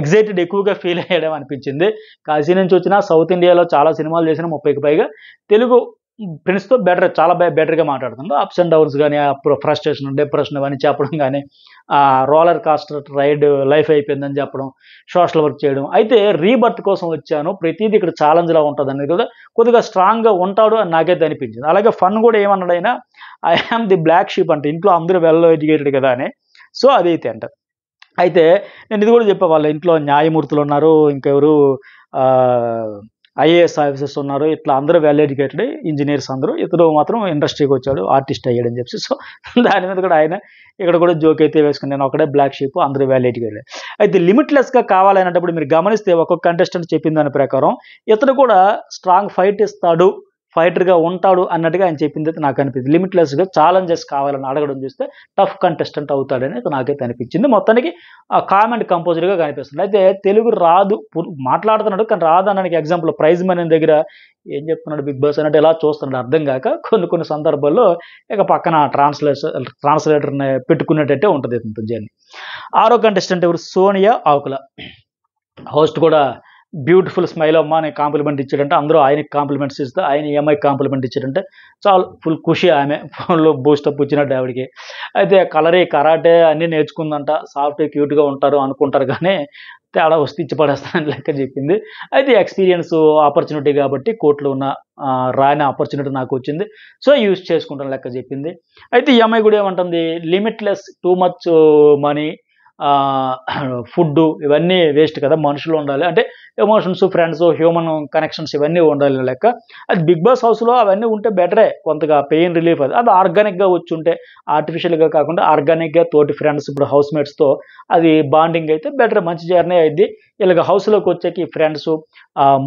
ఎగ్జైటెడ్ ఎక్కువగా ఫీల్ అయ్యడం అనిపించింది. కాశీ నుంచి వచ్చిన సౌత్ ఇండియాలో చాలా సినిమాలు చేసిన 30కి పైగా తెలుగు ప్రిన్స్తో చాలా బెటర్గా మాట్లాడుతుంది. అప్స్ అండ్ డౌన్స్ కానీ ఫ్రస్ట్రేషన్ డిప్రెషన్ అవన్నీ చెప్పడం కానీ, రోలర్ కాస్టర్ రైడ్ లైఫ్ అయిపోయిందని చెప్పడం, సోషల్ వర్క్ చేయడం. అయితే రీబర్త్ కోసం వచ్చాను, ప్రతిదీ ఇక్కడ ఛాలెంజ్లా ఉంటుంది అనేది కూడా కొద్దిగా స్ట్రాంగ్గా ఉంటాడు అని నాకైతే అనిపించింది. అలాగే ఫన్ కూడా ఏమన్నాడైనా I am the black sheep అంటే ఇంట్లో అందరూ వెల్ ఎడ్యుకేటెడ్ కదా అని. సో అదైతే అంట. అయితే నేను ఇది కూడా చెప్పా, వాళ్ళ ఇంట్లో న్యాయమూర్తులు ఉన్నారు, ఇంకెవరు ఐఏఎస్ ఆఫీసర్స్ ఉన్నారు, ఇట్లా అందరూ వెల్ ఎడ్యుకేటెడ్ ఇంజనీర్స్ అందరూ. ఇతడు మాత్రం ఇండస్ట్రీకి వచ్చాడు, ఆర్టిస్ట్ అయ్యాడని చెప్పి. సో దాని మీద కూడా ఆయన ఇక్కడ కూడా జోక్ అయితే వేసుకుని నేను ఒకటే బ్లాక్ షీప్, అందరూ వెల్ ఎడ్యుకేటెడ్. అయితే లిమిట్లెస్గా కావాలనేటప్పుడు మీరు గమనిస్తే ఒక్కొక్క కంటెస్టెంట్ చెప్పిన దాని ప్రకారం ఇతడు కూడా స్ట్రాంగ్ ఫైట్ ఇస్తాడు, ఫైటర్గా ఉంటాడు అన్నట్టుగా ఆయన చెప్పింది అయితే నాకు అనిపించింది. లిమిట్లెస్గా ఛాలెంజెస్ కావాలని అడగడం చూస్తే టఫ్ కంటెస్టెంట్ అవుతాడని అయితే నాకైతే అనిపించింది. మొత్తానికి కామెంట్ కంపోజర్గా కనిపిస్తుంది. అయితే తెలుగు రాదు మాట్లాడుతున్నాడు కానీ రాదు అనడానికి ఎగ్జాంపుల్ ప్రైజ్ మనీ దగ్గర ఏం చెప్తున్నాడు బిగ్ బాస్ అన్నట్టు ఎలా చూస్తున్నాడు అర్థం కాక కొన్ని సందర్భాల్లో ఇక పక్కన ట్రాన్స్లేటర్ని పెట్టుకునేటట్టే ఉంటుంది ఇంత జర్నీ. 6వ కంటెస్టెంట్ ఎవరు, సోనియా ఆకుల. హోస్ట్ కూడా బ్యూటిఫుల్ స్మైల్ అమ్మ అని కాంప్లిమెంట్ ఇచ్చాడంటే, అందరూ ఆయనకి కాంప్లిమెంట్స్ ఇస్తే ఆయన ఈఎంఐకి కాంప్లిమెంట్ ఇచ్చాడంటే చాలా ఫుల్ ఖుషి. ఆమె ఫోన్లో బూస్టప్ వచ్చినట్టు ఆవిడకి. అయితే కరాటే అన్నీ నేర్చుకుందంట, సాఫ్ట్ క్యూట్గా ఉంటారు అనుకుంటారు కానీ తేడా వస్తే ఇచ్చి పడేస్తానని లెక్క చెప్పింది. అయితే ఎక్స్పీరియన్స్ ఆపర్చునిటీ కాబట్టి కోర్టులో ఉన్న రాని ఆపర్చునిటీ నాకు వచ్చింది, సో యూజ్ చేసుకుంటాను లెక్క చెప్పింది. అయితే ఈ అమ్మాయి కూడా ఏమంటుంది, limitless too much money, food ఇవన్నీ వేస్ట్ కదా, మనుషులు ఉండాలి అంటే ఎమోషన్స్, ఫ్రెండ్స్, హ్యూమన్ కనెక్షన్స్ ఇవన్నీ ఉండాలి లెక్క. అది బిగ్ బాస్ హౌస్లో అవన్నీ ఉంటే బెటరే, కొంతగా పెయిన్ రిలీఫ్. అది ఆర్గానిక్గా వచ్చి ఉంటే, ఆర్టిఫిషియల్గా కాకుండా ఆర్గానిక్గా తోటి ఫ్రెండ్స్ ఇప్పుడు హౌస్ మేట్స్తో అది బాండింగ్ అయితే బెటర్, మంచి జర్నీ అయింది. ఇలాగ హౌస్లోకి వచ్చాక ఈ ఫ్రెండ్స్,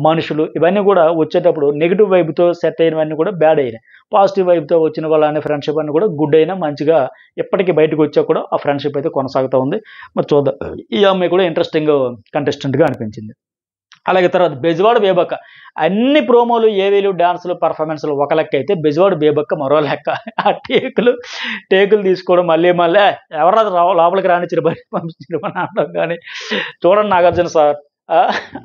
మనుషులు ఇవన్నీ కూడా వచ్చేటప్పుడు నెగిటివ్ వైబ్తో సెట్ అయినవన్నీ కూడా బ్యాడ్ అయినాయి, పాజిటివ్ వైబ్తో వచ్చిన వాళ్ళ ఫ్రెండ్షిప్ అన్నీ కూడా గుడ్ అయినా మంచిగా ఎప్పటికీ బయటకు వచ్చా కూడా ఆ ఫ్రెండ్షిప్ అయితే కొనసాగుతూ ఉంది. మరి చూద్దాం. ఈ అమ్మాయి కూడా ఇంట్రెస్టింగ్ కంటెస్టెంట్గా అనిపించింది. అలాగే తర్వాత బెజవాడ బేబక్క. అన్ని ప్రోమోలు, ఏవేలు, డాన్సులు, పర్ఫార్మెన్స్లు ఒక లెక్క అయితే బెజవాడ బేబక్క మరో లెక్క. ఆ టేకులు తీసుకోవడం, మళ్ళీ ఎవరు లోపలికి రానిచ్చారు, బయట పంపించారు అని అనడం కానీ, చూడండి నాగార్జున సార్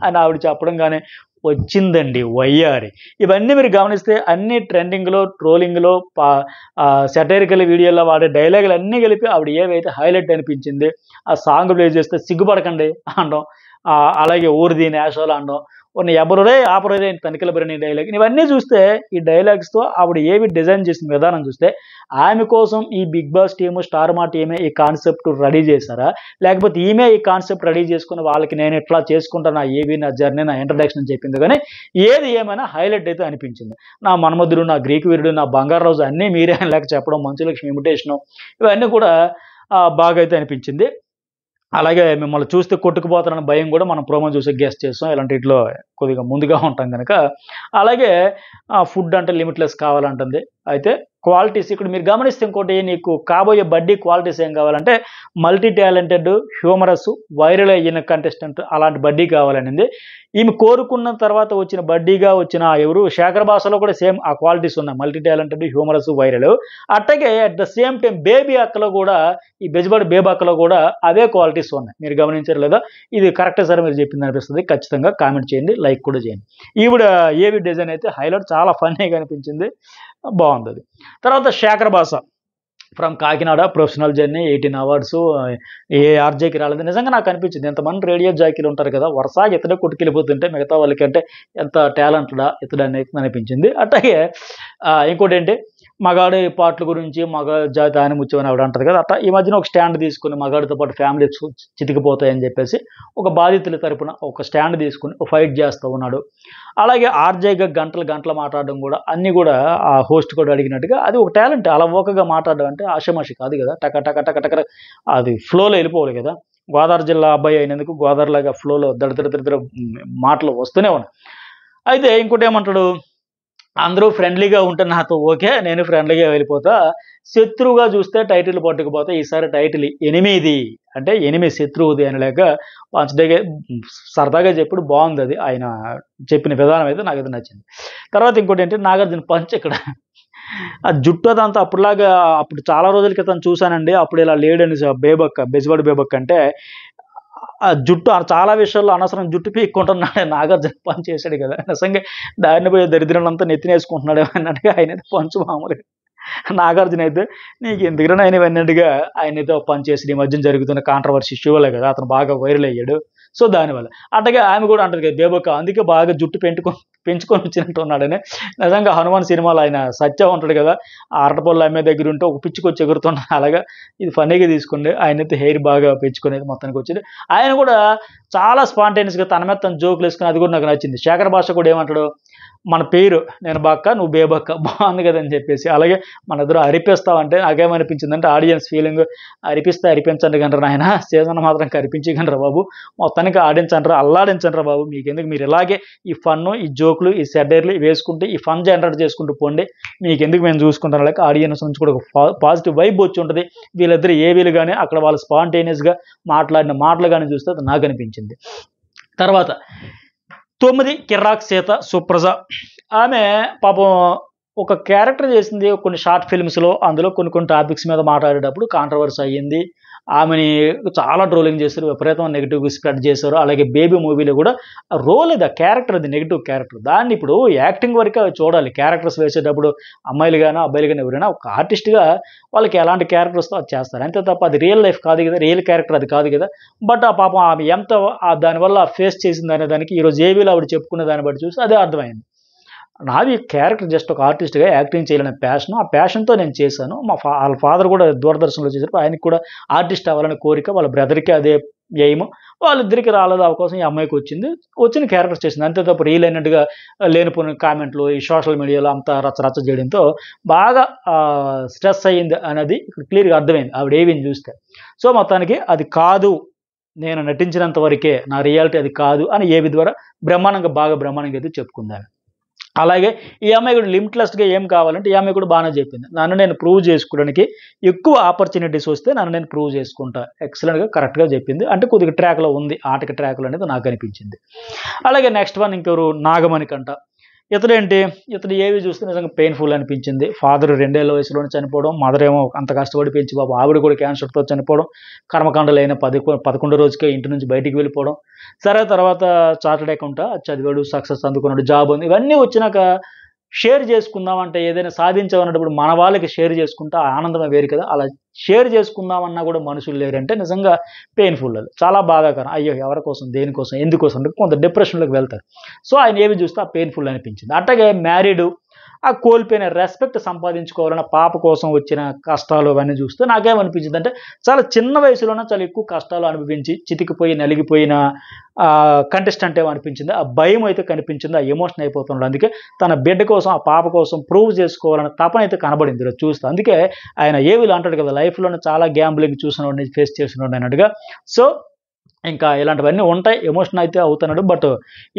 అని ఆవిడ చెప్పడం కానీ వచ్చిందండి వయ్యారి. ఇవన్నీ మీరు గమనిస్తే అన్ని ట్రెండింగ్లో, ట్రోలింగ్లో, సెటైరికల్ వీడియోలో వాడే డైలాగులు అన్నీ కలిపి ఆవిడ ఏవైతే హైలైట్ అనిపించింది. ఆ సాంగ్ ప్లే చేస్తే సిగ్గుపడకండి అనడం, అలాగే ఊరిది నేషాలు అనడం, ఎవరురే ఆపరే తనిఖీల బరిని డైలాగ్, ఇవన్నీ చూస్తే ఈ డైలాగ్స్తో ఆవిడ ఏవి డిజైన్ చేసిన విధానం చూస్తే ఆమె కోసం ఈ బిగ్ బాస్ టీము, స్టార్ మా టీమే ఈ కాన్సెప్ట్ రెడీ చేశారా, లేకపోతే ఈమె ఈ కాన్సెప్ట్ రెడీ చేసుకుని వాళ్ళకి నేను ఇట్లా చేసుకుంటాను, నా ఏవి నా జర్నీ, నా ఇంట్రడక్షన్ అని చెప్పింది. కానీ ఏది ఏమైనా హైలైట్ అయితే అనిపించింది. నా మన్మధుడు, నా గ్రీక్ వీరుడు, నా బంగారు రోజు అన్నీ మీరే లేక చెప్పడం, మంచులక్ష్మి ఇమిటేషను ఇవన్నీ కూడా బాగా అయితే అనిపించింది. అలాగే మిమ్మల్ని చూస్తే కొట్టుకుపోతారన్న భయం కూడా మనం ప్రోమో చూసి గెస్ట్ చేస్తాం, ఇలాంటిలో కొద్దిగా ముందుగా ఉంటాం కనుక. అలాగే ఫుడ్ అంటే లిమిట్లెస్ కావాలంటుంది. అయితే క్వాలిటీస్ ఇక్కడ మీరు గమనిస్తే ఇంకోటి నీకు కాబోయే బడ్డీ క్వాలిటీస్ ఏం కావాలంటే మల్టీ టాలెంటెడ్, హ్యూమరస్, వైరల్ అయిన కంటెస్టెంట్ అలాంటి బడ్డీ కావాలనింది. ఈమె కోరుకున్న తర్వాత వచ్చిన బడ్డీగా వచ్చిన ఎవరు శేఖర్ భాషలో కూడా సేమ్ ఆ క్వాలిటీస్ ఉన్నాయి, మల్టీ టాలెంటెడ్, హ్యూమరస్, వైరల్. అట్లాగే అట్ ద సేమ్ టైం బేబీ అక్కలో కూడా, ఈ బెజవాడి బేబీ అక్కలో కూడా అవే క్వాలిటీస్ ఉన్నాయి. మీరు గమనించారు లేదా? ఇది కరెక్టే సార్ మీరు చెప్పింది అనిపిస్తుంది. ఖచ్చితంగా కామెంట్ చేయండి, లైక్ కూడా చేయండి. ఈవిడ ఏవి డిజైన్ అయితే హైలైట్, చాలా ఫన్నీగా అనిపించింది, బాగుంది అది. తర్వాత Shekhar Basha from Kakinada, professional journey, 18 awards, ఏ ఆర్జేకి రాలేదు. నిజంగా నాకు అనిపించింది, ఎంతమంది రేడియో జాకీలు ఉంటారు కదా, వరుసగా ఇతడే కొట్టుకెళ్ళిపోతుంటే మిగతా వాళ్ళకంటే ఎంత టాలెంటెడా ఇతడు అనేది అనిపించింది. అట్లాగే ఇంకోటి ఏంటి, మగాడి పాటల గురించి మగ జాతి ఆయన ముత్యమని ఆవిడ అంటారు కదా, అట్లా ఈ మధ్యన ఒక స్టాండ్ తీసుకుని మగాడితో పాటు ఫ్యామిలీ చితికిపోతాయని చెప్పేసి ఒక బాధితుల తరపున ఒక స్టాండ్ తీసుకుని ఫైట్ చేస్తూ ఉన్నాడు. అలాగే ఆర్జేగా గంటలు మాట్లాడడం కూడా, అన్నీ కూడా ఆ హోస్ట్ కూడా అడిగినట్టుగా అది ఒక టాలెంట్. అలవోకగా మాట్లాడడం అంటే ఆషమాషి కాదు కదా, టక టక టక టక అది ఫ్లోలో వెళ్ళిపోవాలి కదా. గోదావరి జిల్లా అబ్బాయి అయినందుకు గోదావరిలాగా ఫ్లోలో దడ మాటలు వస్తూనే ఉన్నాయి. అయితే ఇంకోటి ఏమంటాడు, అందరూ ఫ్రెండ్లీగా ఉంటే నాతో ఓకే, నేను ఫ్రెండ్లీగా వెళ్ళిపోతా, శత్రువుగా చూస్తే టైటిల్ పట్టుకుపోతా, ఈసారి టైటిల్ 8 అంటే 8 శత్రువుది అని లేక పంచడేగా సరదాగా చెప్పుడు, బాగుంది అది. ఆయన చెప్పిన విధానం అయితే నాకు అది నచ్చింది. తర్వాత ఇంకోటి ఏంటి, నాగార్జున పంచ్ ఇక్కడ ఆ జుట్టు అదంతా అప్పుడులాగా, అప్పుడు చాలా రోజుల క్రితం చూశానండి, అప్పుడు ఇలా లేడని బేబక్క, బెజవాడి బేబక్క అంటే ఆ జుట్టు చాలా విషయాల్లో అనవసరం జుట్టు పీక్కుంటున్నాడు నాగార్జున పంచ్ చేశాడు కదా, నిజంగా దారిని పోయే దరిద్రులంతా నెత్తినేసుకుంటున్నాడు అన్నట్టుగా ఆయన అయితే పంచు మామూలుగా. నాగార్జున అయితే నీకు ఎందుకురా ఆయన అన్నట్టుగా ఆయన అయితే పంచ్ చేసి ఈ మధ్యన జరుగుతున్న కాంట్రవర్సీ షోలే కదా, అతను బాగా వైరల్ అయ్యాడు. సో దానివల్ల అట్లాగే ఆమె కూడా అంటది కదా బేబక్క, అందుకే బాగా జుట్టు పెంచుకొని వచ్చినట్టు ఉన్నాడని. నిజంగా హనుమాన్ సినిమాలో ఆయన సత్య ఉంటాడు కదా, ఆ అరటపళ్ళు అమ్మే దగ్గర ఉంటే ఒక పిచ్చికొచ్చి ఎగురుతున్నాడు, అలాగా ఇది ఫన్నీగా తీసుకోండి. ఆయన అయితే హెయిర్ బాగా పెంచుకునేది మొత్తానికి వచ్చింది. ఆయన కూడా చాలా స్పాంటేనియస్గా తన మీద తన జోకులు వేసుకుని, అది కూడా నాకు నచ్చింది. శేఖర్ భాష కూడా ఏమంటాడు, మన పేరు నేను బక్క నువ్వు బేబక్క, బాగుంది కదని చెప్పేసి. అలాగే మన ఇద్దరు అరిపిస్తామంటే నాకేమనిపించిందంటే ఆడియన్స్ ఫీలింగ్, అరిపిస్తే అరిపించండి కంటారు ఆయన, సీజన్ మాత్రం కనిపించకండ్రా బాబు, మొత్తానికి ఆడించండి, అల్లాడించండి బాబు, మీకెందుకు, మీరు ఇలాగే ఈ ఫన్ను, ఈ జోకులు, ఈ సెటైర్లు వేసుకుంటూ ఈ ఫన్ జనరేట్ చేసుకుంటూ పోండి, మీకెందుకు మేము చూసుకుంటాం. లేక ఆడియన్స్ నుంచి కూడా ఒక పాజిటివ్ వైబ్ వచ్చి ఉంటుంది. వీళ్ళిద్దరు ఏవీలు కానీ అక్కడ వాళ్ళు స్పాంటేనియస్గా మాట్లాడిన మాటలు కానీ చూస్తే అది నాకు అనిపించింది. తర్వాత 9 కిర్రాక్ సీత సుప్రజ, ఆమె పాపం ఒక క్యారెక్టర్ చేసింది కొన్ని షార్ట్ ఫిల్మ్స్లో, అందులో కొన్ని టాపిక్స్ మీద మాట్లాడేటప్పుడు కాంట్రవర్సీ అయ్యింది. ఆమెని చాలా ట్రోలింగ్ చేశారు, విపరీతం నెగిటివ్గా స్ప్రెడ్ చేశారు. అలాగే బేబీ మూవీలో కూడా రోల్ అది, ఆ క్యారెక్టర్ అది నెగిటివ్ క్యారెక్టర్, దాన్ని ఇప్పుడు యాక్టింగ్ వరకు చూడాలి. క్యారెక్టర్స్ వేసేటప్పుడు అమ్మాయిలు కానీ అబ్బాయిలు కానీ ఎవరైనా ఒక ఆర్టిస్ట్గా వాళ్ళకి ఎలాంటి క్యారెక్టర్స్తో అది చేస్తారు, అంతే తప్ప అది రియల్ లైఫ్ కాదు కదా, రియల్ క్యారెక్టర్ అది కాదు కదా. బట్ ఆ పాపం ఆమె ఎంత దానివల్ల ఫేస్ చేసింది అనే దానికి ఈరోజు ఏవీలో ఆవిడ చెప్పుకునే దాన్ని బట్టి చూసి అదే అర్థమైంది. నాది క్యారెక్టర్ జస్ట్ ఒక ఆర్టిస్ట్గా యాక్టింగ్ చేయాలనే ప్యాషన్, ఆ ప్యాషన్తో నేను చేశాను. వాళ్ళ ఫాదర్ కూడా దూరదర్శన్లో చేశారు, ఆయనకి కూడా ఆర్టిస్ట్ అవ్వాలనే కోరిక, వాళ్ళ బ్రదర్కి అదే ఎయిమ్, వాళ్ళిద్దరికి రాలేదు అవకాశం, ఈ అమ్మాయికి వచ్చిన క్యారెక్టర్ చేసింది, అంతే తప్ప రియల్ అయినట్టుగా లేనిపోయిన కామెంట్లు ఈ సోషల్ మీడియాలో అంతా రచ్చ చేయడంతో బాగా స్ట్రెస్ అయ్యింది అనేది ఇక్కడ క్లియర్గా అర్థమైంది ఆవిడ ఏవిని చూస్తే. సో మొత్తానికి అది కాదు, నేను నటించినంత వరకే, నా రియాలిటీ అది కాదు అని ఏవి ద్వారా బ్రహ్మాండంగా అయితే చెప్పుకుందాను. అలాగే ఈ అమ్మాయి కూడా లిమిట్లెస్గా ఏం కావాలంటే ఈ అమ్మాయి కూడా బాగానే చెప్పింది, నన్ను నేను ప్రూవ్ చేసుకోవడానికి ఎక్కువ ఆపర్చునిటీస్ వస్తే నన్ను నేను ప్రూవ్ చేసుకుంటా, ఎక్సలెంట్గా కరెక్ట్గా చెప్పింది. అంటే కొద్దిగా ట్రాక్లో ఉంది, ఆటకి ట్రాక్లో అనేది నాకు అనిపించింది. అలాగే నెక్స్ట్ వన్ ఇంకెవరు, నాగమణి కంట. ఇతడు ఏవి చూస్తే నిజంగా పెయిన్ఫుల్ అనిపించింది. ఫాదర్ 2 ఏళ్ల వయసులోనే చనిపోవడం, మదర్ ఏమో అంత కష్టపడి పెంచి బాబు ఆవిడ కూడా క్యాన్సర్తో చనిపోవడం, కర్మకాండలు అయిన 11 రోజుకే ఇంటి నుంచి బయటికి వెళ్ళిపోవడం. సరే తర్వాత చార్టెడ్ అకౌంట్ చదివాడు, సక్సెస్ అందుకున్నాడు, జాబ్ ఉంది, ఇవన్నీ వచ్చినాక షేర్ చేసుకుందామంటే ఏదైనా సాధించామన్నప్పుడు మన వాళ్ళకి షేర్ చేసుకుంటా ఆనందమే వేరు కదా, అలా షేర్ చేసుకుందామన్నా కూడా మనుషులు లేరంటే నిజంగా పెయిన్ఫుల్, అది చాలా బాధాకరం. అయ్యో ఎవరి కోసం, దేనికోసం, ఎందుకోసం అంటే కొంత డిప్రెషన్లోకి వెళ్తారు. సో ఆయన ఏవి చూస్తే ఆ పెయిన్ఫుల్ అనిపించింది. అట్లాగే మ్యారీడు, ఆ కోల్పోయిన రెస్పెక్ట్ సంపాదించుకోవాలన్న పాప కోసం వచ్చిన కష్టాలు అవన్నీ చూస్తే నాకేమనిపించింది అంటే చాలా చిన్న వయసులోనే చాలా ఎక్కువ కష్టాలు అనుభవించి చితికిపోయి నలిగిపోయిన కంటెస్టెంట్ ఏమనిపించింది, ఆ భయం అయితే కనిపించింది, ఆ ఎమోషన్ అయిపోతున్నాడు. అందుకే తన బిడ్డ కోసం, ఆ పాప కోసం ప్రూవ్ చేసుకోవాలన్న తపన అయితే కనబడింది ఈరోజు చూస్తే. అందుకే ఆయన ఏవిలో అంటాడు కదా, లైఫ్లోనే చాలా గ్యాంబ్లింగ్ చూసినవాడిని, ఫేస్ చేసినవాడిని అన్నట్టుగా. సో ఇంకా ఇలాంటివన్నీ ఉంటాయి, ఎమోషన్ అయితే అవుతున్నాడు. బట్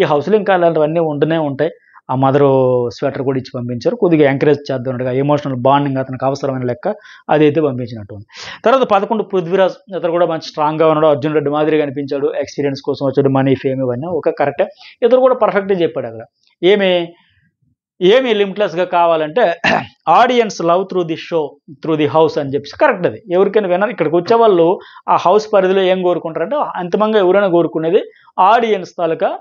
ఈ హౌస్లో ఇంకా ఇలాంటివన్నీ ఉంటూనే ఉంటాయి. ఆ మదరు స్వెటర్ కూడా ఇచ్చి పంపించారు. కొద్దిగా ఎంకరేజ్ చేద్దాం, ఎమోషనల్ బాండింగ్ అతనికి అవసరమైన లెక్క అదైతే పంపించినట్టు ఉంది. తర్వాత 11 పృథ్వీరాజ్, ఇతను కూడా మంచి స్ట్రాంగ్గా ఉన్నాడు, అర్జున్ రెడ్డి మాదిరిగా అనిపించాడు, ఎక్స్పీరియన్స్ కోసం వచ్చాడు, మనీ ఫేమ్ ఇవన్నీ ఒక కరెక్టే. ఇతను కూడా పర్ఫెక్ట్గా చెప్పాడు అక్కడ. ఏమి లిమిట్లెస్గా కావాలంటే audience love through the show through the house అని చెప్పేసి కరెక్ట్. అది ఎవరికైనా విన్నారు, ఇక్కడికి వచ్చేవాళ్ళు ఆ హౌస్ పరిధిలో ఏం కోరుకుంటారంటే అంతిమంగా ఎవరైనా కోరుకునేది ఆడియన్స్ తాలూకా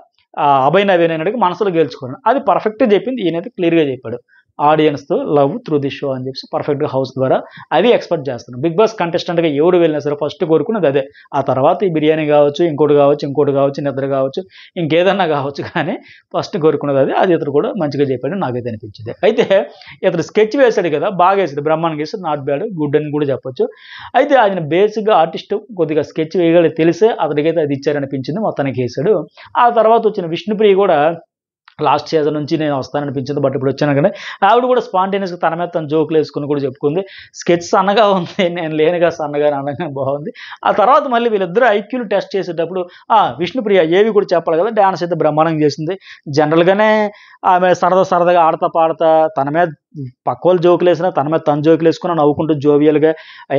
అభయ్ నవీన్ అడిగి మనసులో గెలుచుకోండి. అది పర్ఫెక్ట్గా చెప్పింది, ఈయనైతే క్లియర్గా చెప్పాడు. ఆడియన్స్తో లవ్ త్రూ ది షో అని చెప్పి పర్ఫెక్ట్గా హౌస్ ద్వారా అది ఎక్స్పెక్ట్ చేస్తున్నాను. బిగ్ బాస్ కంటెస్టెంట్గా ఎవరు వెళ్ళినా సరే ఫస్ట్ కోరుకున్నది అదే. ఆ తర్వాత ఈ బిర్యానీ కావచ్చు, ఇంకోటి కావచ్చు, నిద్ర కావచ్చు, ఇంకేదన్నా కావచ్చు, కానీ ఫస్ట్ కోరుకున్నది అదే. అది ఇతను కూడా మంచిగా చెప్పాడు, నాకైతే అనిపించింది. అయితే ఇతను స్కెచ్ వేశాడు కదా, బాగా వేసాడు, బ్రహ్మాండంగా వేసాడు, నాట్ బ్యాడ్, గుడ్ అని కూడా చెప్పొచ్చు. అయితే ఆయన బేసిక్గా ఆర్టిస్ట్, కొద్దిగా స్కెచ్ వేయగలి తెలిసే అతనికైతే అది ఇచ్చారనిపించింది, మొత్తానికి వేసాడు. ఆ తర్వాత వచ్చిన విష్ణుప్రియ కూడా లాస్ట్ సీజన్ నుంచి నేను వస్తాననిపించింది, బట్ ఇప్పుడు వచ్చాను కానీ ఆవిడ కూడా స్పాంటేనియస్గా తన మీద తను జోకులు వేసుకుని కూడా చెప్పుకుంది. స్కెచ్ సన్నగా ఉంది, నేను లేనుగా సన్నగా అనగా బాగుంది. ఆ తర్వాత మళ్ళీ వీళ్ళిద్దరూ ఐక్యూలు టెస్ట్ చేసేటప్పుడు విష్ణుప్రియ ఏవి కూడా చెప్పాలి కదా, డ్యాన్స్ అయితే బ్రహ్మాండంగా చేసింది. జనరల్గానే ఆమె సరదాగా ఆడతా పాడతా తన మీద పక్క వాళ్ళు జోకులు వేసినా తన మీద తను జోకులు వేసుకుని నవ్వుకుంటూ జోవియల్గా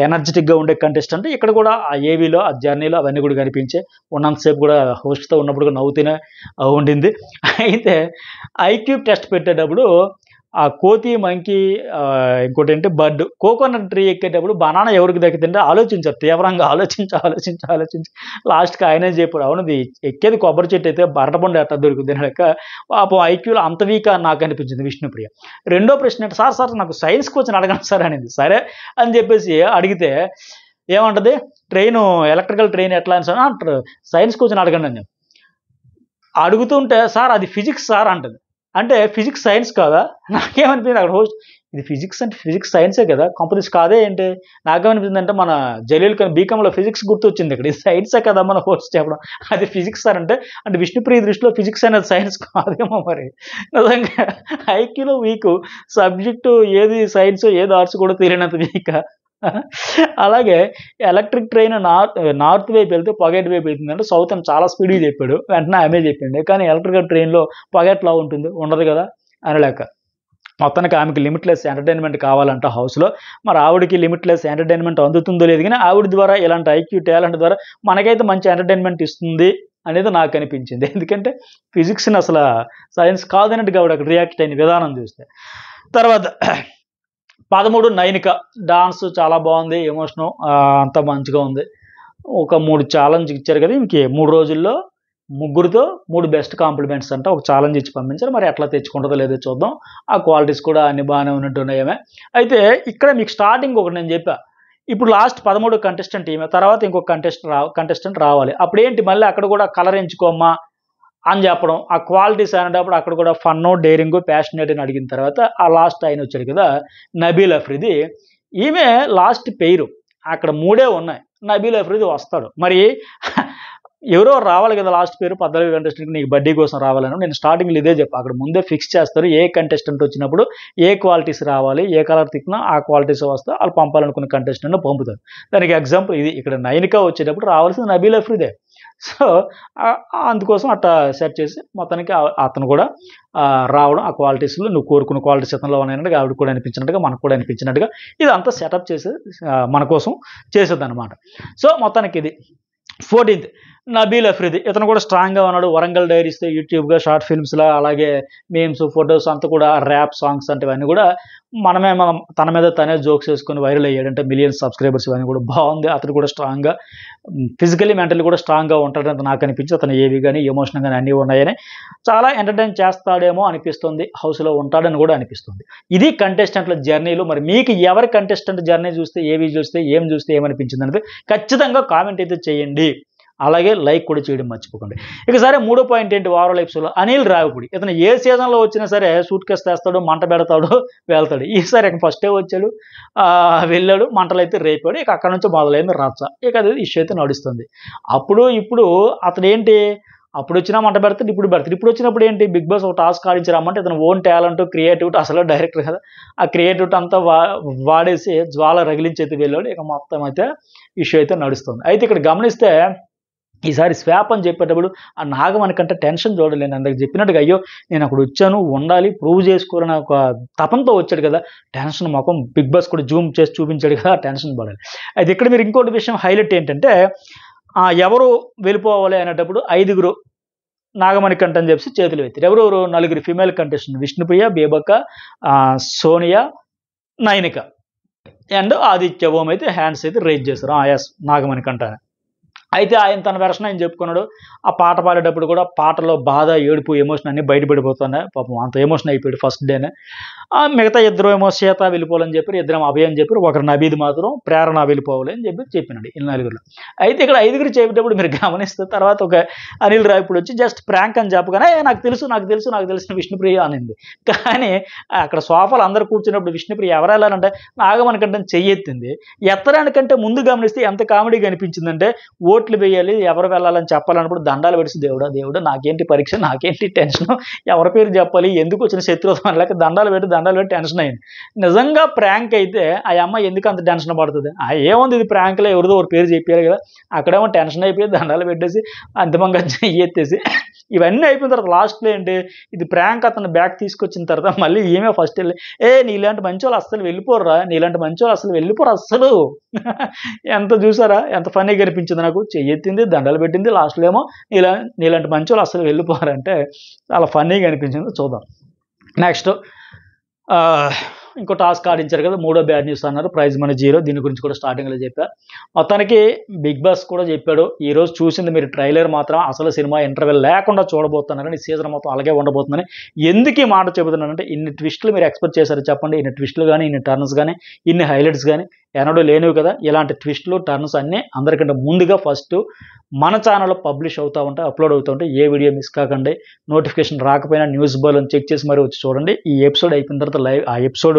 ఎనర్జెటిక్గా ఉండే కంటెస్టెంట్. ఇక్కడ కూడా ఆ ఏవీలో ఆ జర్నీలో అవన్నీ కూడా కనిపించే, ఉన్నంతసేపు కూడా హోస్ట్తో ఉన్నప్పుడు కూడా నవ్వుతూనే ఉండింది. అయితే ఐక్యూ టెస్ట్ పెట్టేటప్పుడు ఆ కోతి మంకీ ఇంకోటి ఏంటి బర్డ్ కోకోనట్ ట్రీ ఎక్కేటప్పుడు బనానా ఎవరికి దక్కిందంటే ఆలోచించారు, తీవ్రంగా ఆలోచించి లాస్ట్కి ఆయనే చెప్పాడు, అవునది ఎక్కేది కొబ్బరి చెట్టు అయితే బరటపండు ఎట్లా దొరుకుతుంది లెక్క. పాపం ఐక్యూలో అంత వీక్ అని నాకు అనిపించింది విష్ణుప్రియ. రెండో ప్రశ్న అంటే సార్ నాకు సైన్స్ క్వశ్చన్ అడగండి సార్ అనేది. సరే అని చెప్పేసి అడిగితే ఏమంటది, ఎలక్ట్రికల్ ట్రైన్ ఎట్లా అని సార్ అంటారు, సైన్స్ క్వశ్చన్ అడగండి అని అడుగుతుంటే సార్ అది ఫిజిక్స్ సార్ అంటది. అంటే ఫిజిక్స్ సైన్స్ కాదా? నాకేమనిపించింది అక్కడ హోస్ట్, ఇది ఫిజిక్స్ అంటే ఫిజిక్స్ సైన్సే కదా, కంపెనీస్ కాదే ఏంటి? నాకేమనిపించింది అంటే మన జలీల్ కానీ బీకాంలో ఫిజిక్స్ గుర్తొచ్చింది, ఇక్కడ ఇది సైన్సే కదా మన హోస్ట్ చెప్పడం, అది ఫిజిక్స్ సార్ అంటే విష్ణుప్రియ దృష్టిలో ఫిజిక్స్ అనేది సైన్స్ కాదేమో మరి. నిజంగా ఐక్యూలో వీక్, సబ్జెక్టు ఏది సైన్స్ ఏది ఆర్ట్స్ కూడా తెలియనంత వీక్. అలాగే ఎలక్ట్రిక్ ట్రైన్ నార్త్ వైపు వెళ్తే పొగెట్ వైపు వెళ్తుందంటే సౌత్ అని చాలా స్పీడ్గా చెప్పాడు, వెంటనే ఆమె చెప్పింది. కానీ ఎలక్ట్రికల్ ట్రైన్లో పొగెట్లా ఉంటుంది, ఉండదు కదా అని లెక్క. మొత్తానికి ఆమెకి లిమిట్లెస్ ఎంటర్టైన్మెంట్ కావాలంట హౌస్లో. మరి ఆవిడకి లిమిట్లెస్ ఎంటర్టైన్మెంట్ అందుతుందో లేదు, కానీ ఆవిడ ద్వారా ఇలాంటి ఐక్యూ టాలెంట్ ద్వారా మనకైతే మంచి ఎంటర్టైన్మెంట్ ఇస్తుంది అనేది నాకు అనిపించింది. ఎందుకంటే ఫిజిక్స్ని అసలు సైన్స్ కాదన్నట్టుగా ఆవిడ అక్కడ రియాక్ట్ అయిన విధానం చూస్తే. తర్వాత 13 నైనిక డాన్స్ చాలా బాగుంది, ఎమోషను అంతా మంచిగా ఉంది. ఒక 3 ఛాలెంజ్ ఇచ్చారు కదా, ఇంకే 3 రోజుల్లో ముగ్గురితో 3 బెస్ట్ కాంప్లిమెంట్స్ అంటే ఒక ఛాలెంజ్ ఇచ్చి పంపించారు. మరి ఎట్లా తెచ్చుకుంటుందో లేదో చూద్దాం. ఆ క్వాలిటీస్ కూడా అన్ని బాగానే ఉన్నట్టున్నాయేమే. అయితే ఇక్కడ మీకు స్టార్టింగ్ ఒకటి నేను చెప్పా, ఇప్పుడు లాస్ట్ 13 కంటెస్టెంట్ ఈమె, తర్వాత ఇంకొక కంటెస్టెంట్ రావాలి. అప్పుడు ఏంటి మళ్ళీ అక్కడ కూడా కలర్ ఎంచుకోమ్మా అని చెప్పడం, ఆ క్వాలిటీస్ అనేటప్పుడు అక్కడ కూడా ఫన్ను, డేరింగు, ప్యాషనేట్ అని అడిగిన తర్వాత ఆ లాస్ట్ ఆయన వచ్చాడు కదా నబీల్ అఫ్రిది. ఈమె లాస్ట్ పెయిరు, అక్కడ 3 ఉన్నాయి, నబీల్ అఫ్రిది వస్తాడు. మరి ఎవరో రావాలి కదా లాస్ట్ పేరు, 14 కంటెస్టెంట్కి నీకు బడ్డీ కోసం రావాలని నేను స్టార్టింగ్లో ఇదే చెప్పా. అక్కడ ముందే ఫిక్స్ చేస్తారు ఏ కంటెస్టెంట్ వచ్చినప్పుడు ఏ క్వాలిటీస్ రావాలి, ఏ కలర్ తిక్కినా ఆ క్వాలిటీస్ వస్తే వాళ్ళు పంపాలనుకున్న కంటెస్టెంట్ని పంపుతారు. దానికి ఎగ్జాంపుల్ ఇది, ఇక్కడ నైనిక వచ్చేటప్పుడు రావాల్సింది నబీల్ అఫ్రిదే. సో అందుకోసం అట్లా సెట్ చేసి మొత్తానికి అతను కూడా రావడం, ఆ క్వాలిటీస్లో నువ్వు కోరుకున్న క్వాలిటీస్ ఇతనిలో ఉన్నాయన్నట్టుగా ఆవిడ కూడా అనిపించినట్టుగా మనకు కూడా అనిపించినట్టుగా ఇదంతా సెటప్ చేసి మన కోసం చేసేదన్నమాట. సో మొత్తానికి ఇది 14th నబీల్ అఫ్రిది. ఇతను కూడా స్ట్రాంగ్గా ఉన్నాడు, వరంగల్ డైరీస్ యూట్యూబ్గా షార్ట్ ఫిల్మ్స్లా, అలాగే మీమ్స్, ఫొటోస్ అంతా కూడా ర్యాప్ సాంగ్స్ అంటే ఇవన్నీ కూడా మనం తన మీద తనే జోక్స్ వేసుకొని వైరల్ అయ్యాడు. అంటే మిలియన్స్ సబ్స్క్రైబర్స్ ఇవన్నీ కూడా బాగుంది. అతను కూడా స్ట్రాంగ్గా ఫిజికలీ మెంటల్లీ కూడా స్ట్రాంగ్గా ఉంటాడంటే నాకు అనిపించి అతను ఏవి కానీ ఎమోషన్ కానీ అన్నీ ఉన్నాయని చాలా ఎంటర్టైన్ చేస్తాడేమో అనిపిస్తుంది, హౌస్లో ఉంటాడని కూడా అనిపిస్తుంది. ఇది కంటెస్టెంట్ల జర్నీలు. మరి మీకు ఎవరి కంటెస్టెంట్ జర్నీ చూస్తే, ఏవి చూస్తే, ఏమనిపించింది అనేది ఖచ్చితంగా కామెంట్ అయితే చేయండి. అలాగే లైక్ కూడా చేయడం మర్చిపోకండి. ఇక సరే 3వ పాయింట్ ఏంటి, ఓవరాల్ ఎపిసోడ్లో అనిల్ రావిపూడి. ఇతను ఏ సీజన్లో వచ్చినా సరే సూట్ కేసు తెస్తాడు, మంట పెడతాడు, వెళ్తాడు. ఈసారి ఇక ఫస్టే వచ్చాడు, వెళ్ళాడు, మంటలు అయితే రేపాడు. ఇక అక్కడ నుంచి మొదలైంది రచ్చ. ఇక అది ఇష్యూ అయితే నడుస్తుంది. ఇప్పుడు అతను ఏంటి, అప్పుడు వచ్చినా మంట పెడతాడు, ఇప్పుడు పెడతాడు. ఇప్పుడు వచ్చినప్పుడు ఏంటి, బిగ్ బాస్ ఒక టాస్క్ ఆడించి రమ్మంటే ఇతను ఓన్ టాలెంట్, క్రియేటివిటీ, అసలు డైరెక్టర్ కదా, ఆ క్రియేటివిటీ అంతా వాడేసి జ్వాల రగిలించి అయితే వెళ్ళాడు. ఇక మొత్తం అయితే ఇష్యూ అయితే నడుస్తుంది. అయితే ఇక్కడ గమనిస్తే ఈసారి స్వాప్ అని చెప్పేటప్పుడు ఆ నాగమణి కంటే టెన్షన్ చూడలేను. అందుకు చెప్పినట్టుగా అయ్యో నేను అక్కడ వచ్చాను, ఉండాలి, ప్రూవ్ చేసుకోవాలని ఒక తపంతో వచ్చాడు కదా, టెన్షన్ మొఖం బిగ్ బాస్ కూడా జూమ్ చేసి చూపించాడు కదా, టెన్షన్ పడాలి. అయితే ఇక్కడ మీరు ఇంకోటి విషయం హైలైట్ ఏంటంటే ఎవరు వెళ్ళిపోవాలి అనేటప్పుడు 5 నాగమణి కంట అని చెప్పి చేతులు ఎత్తారు. ఎవరెవరు? 4 female contestant Vishnupriya, Bebakka, Sonia, Nainika and Aditya Om అయితే హ్యాండ్స్ అయితే రైజ్ చేశారు. ఎస్ నాగమణి కంట. అయితే ఆయన తన వెర్షన్ ఆయన చెప్పుకున్నాడు. ఆ పాట పాడేటప్పుడు కూడా పాటలో బాధ, ఏడుపు, ఎమోషన్ అన్నీ బయటపడిపోతున్నాయి. పాపం అంత ఎమోషన్ అయిపోయాడు ఫస్ట్ డేనే. మిగతా ఇద్దరు ఏమో సీత వెళ్ళిపోవాలని చెప్పారు, ఇద్దరేమో అభయం చెప్పారు, ఒకరు నబీద్ మాత్రం ప్రేరణ వెళ్ళిపోవాలి అని చెప్పినాడు ఈ 4. అయితే ఇక్కడ 5 చెప్పేటప్పుడు మీరు గమనిస్తే తర్వాత ఒక అనిల్ రావిపూడి వచ్చి జస్ట్ ప్రాంక్ అని చెప్పగానే నాకు తెలిసిన విష్ణుప్రియ అనింది. కానీ అక్కడ సోఫాలు అందరూ కూర్చున్నప్పుడు విష్ణుప్రియ ఎవరు వెళ్ళాలంటే నాగమణి కంటే చెయ్యెత్తింది. ఎత్తడానికంటే ముందు గమనిస్తే ఎంత కామెడీగా అనిపించిందంటే ఓట్లు వేయాలి, ఎవరు వెళ్ళాలని చెప్పాలన్నప్పుడు దండాలు పెడిసి దేవుడా నాకేంటి పరీక్ష, నాకేంటి టెన్షన్, ఎవరి పేరు చెప్పాలి, ఎందుకు వచ్చిన శత్రుత్వం లేక దండాలు పెట్టి టెన్షన్ అయింది. నిజంగా ప్రాంక్ అయితే ఆ అమ్మాయి ఎందుకు అంత టెన్షన్ పడుతుంది? ఏముంది ఇది ప్రాంక్లో ఎవరిదో ఒక పేరు చెప్పారు కదా, అక్కడేమో టెన్షన్ అయిపోయి దండాలు పెట్టేసి అంతిమంగా ఎత్తేసి ఇవన్నీ అయిపోయిన తర్వాత లాస్ట్లో ఏంటి, ఇది ప్రాంక్ అతను బ్యాక్ తీసుకొచ్చిన తర్వాత మళ్ళీ ఏమే ఫస్ట్ వెళ్ళి నీలాంటి మంచి వాళ్ళు అస్సలు వెళ్ళిపోరు అస్సలు ఎంత చూసారా, ఎంత ఫన్నీగా అనిపించింది నాకు. చెయ్యెత్తింది, దండలు పెట్టింది, లాస్ట్లో ఏమో నీలాంటి మంచి వాళ్ళు అస్సలు వెళ్ళిపోరంటే చాలా ఫన్నీగా అనిపించింది. చూద్దాం. నెక్స్ట్ ఇంకో టాస్క్ ఆడించారు కదా, 3వ బ్యాడ్ న్యూస్ అన్నారు, ప్రైజ్ మనీ 0. దీని గురించి కూడా స్టార్టింగ్లో చెప్పారు. మొత్తానికి బిగ్ బాస్ కూడా చెప్పాడు, ఈరోజు చూసింది మీరు ట్రైలర్ మాత్రం, అసలు సినిమా ఇంటర్వెల్ లేకుండా చూడబోతున్నారని, సీజన్ మొత్తం అలాగే ఉండబోతుందని. ఎందుకు ఈ మాట చెబుతున్నానంటే ఇన్ని ట్విస్టులు మీరు ఎక్స్పెక్ట్ చేశారు చెప్పండి? ఇన్ని ట్విస్టులు కానీ, ఇన్ని టర్న్స్ కానీ, ఇన్ని హైలైట్స్ కానీ ఎన్నడూ లేనివి కదా. ఇలాంటి ట్విస్టులు, టర్న్స్ అన్నీ అందరికంటే ముందుగా ఫస్ట్ మన ఛానల్లో పబ్లిష్ అవుతూ ఉంటాయి, అప్లోడ్ అవుతూ ఉంటాయి. ఏ వీడియో మిస్ కాకండి. నోటిఫికేషన్ రాకపోయినా న్యూస్ బాల్ అని చెక్ చేసి మరీ వచ్చి చూడండి. ఈ ఎపిసోడ్ అయిపోయిన తర్వాత లైవ్ ఆ ఎపిసోడ్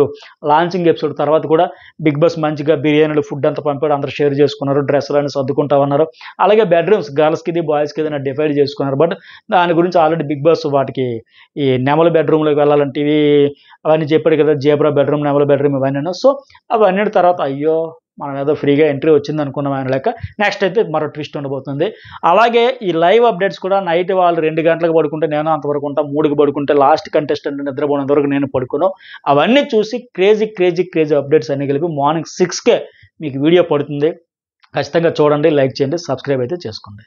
లాంచింగ్ ఎపిసోడ్ తర్వాత కూడా బిగ్ బాస్ మంచిగా బిర్యానీలు, ఫుడ్ అంతా పంపాడు, అందరూ షేర్ చేసుకున్నారు, డ్రెస్సులు అని సర్దుకుంటా ఉన్నారు. అలాగే బెడ్రూమ్స్ గర్ల్స్కి ఇది బాయ్స్కి ఇది డివైడ్ చేసుకున్నారు. బట్ దాని గురించి ఆల్రెడీ బిగ్ బాస్ వాటికి ఈ నెమల బెడ్రూమ్లోకి వెళ్ళాలంటే ఇవి అవన్నీ చెప్పాడు కదా, జేబ్రా బెడ్రూమ్, నెమల బెడ్రూమ్ ఇవన్నీ. సో అవన్నీ తర్వాత అయ్యో మనం ఏదో ఫ్రీగా ఎంట్రీ వచ్చింది అనుకున్నాం ఆయన లెక్క. నెక్స్ట్ అయితే మరో ట్విస్ట్ ఉండబోతుంది. అలాగే ఈ లైవ్ అప్డేట్స్ కూడా నైట్ వాళ్ళు 2 గంటలకు పడుకుంటే నేను అంతవరకు ఉంటా, 3కి పడుకుంటే లాస్ట్ కంటెస్టెంట్ నిద్రపోయినంత వరకు నేను పడుకున్నాను. అవన్నీ చూసి క్రేజీ అప్డేట్స్ అన్నీ కలిపి మార్నింగ్ 6కే మీకు వీడియో పడుతుంది. ఖచ్చితంగా చూడండి, లైక్ చేయండి, సబ్స్క్రైబ్ అయితే చేసుకోండి.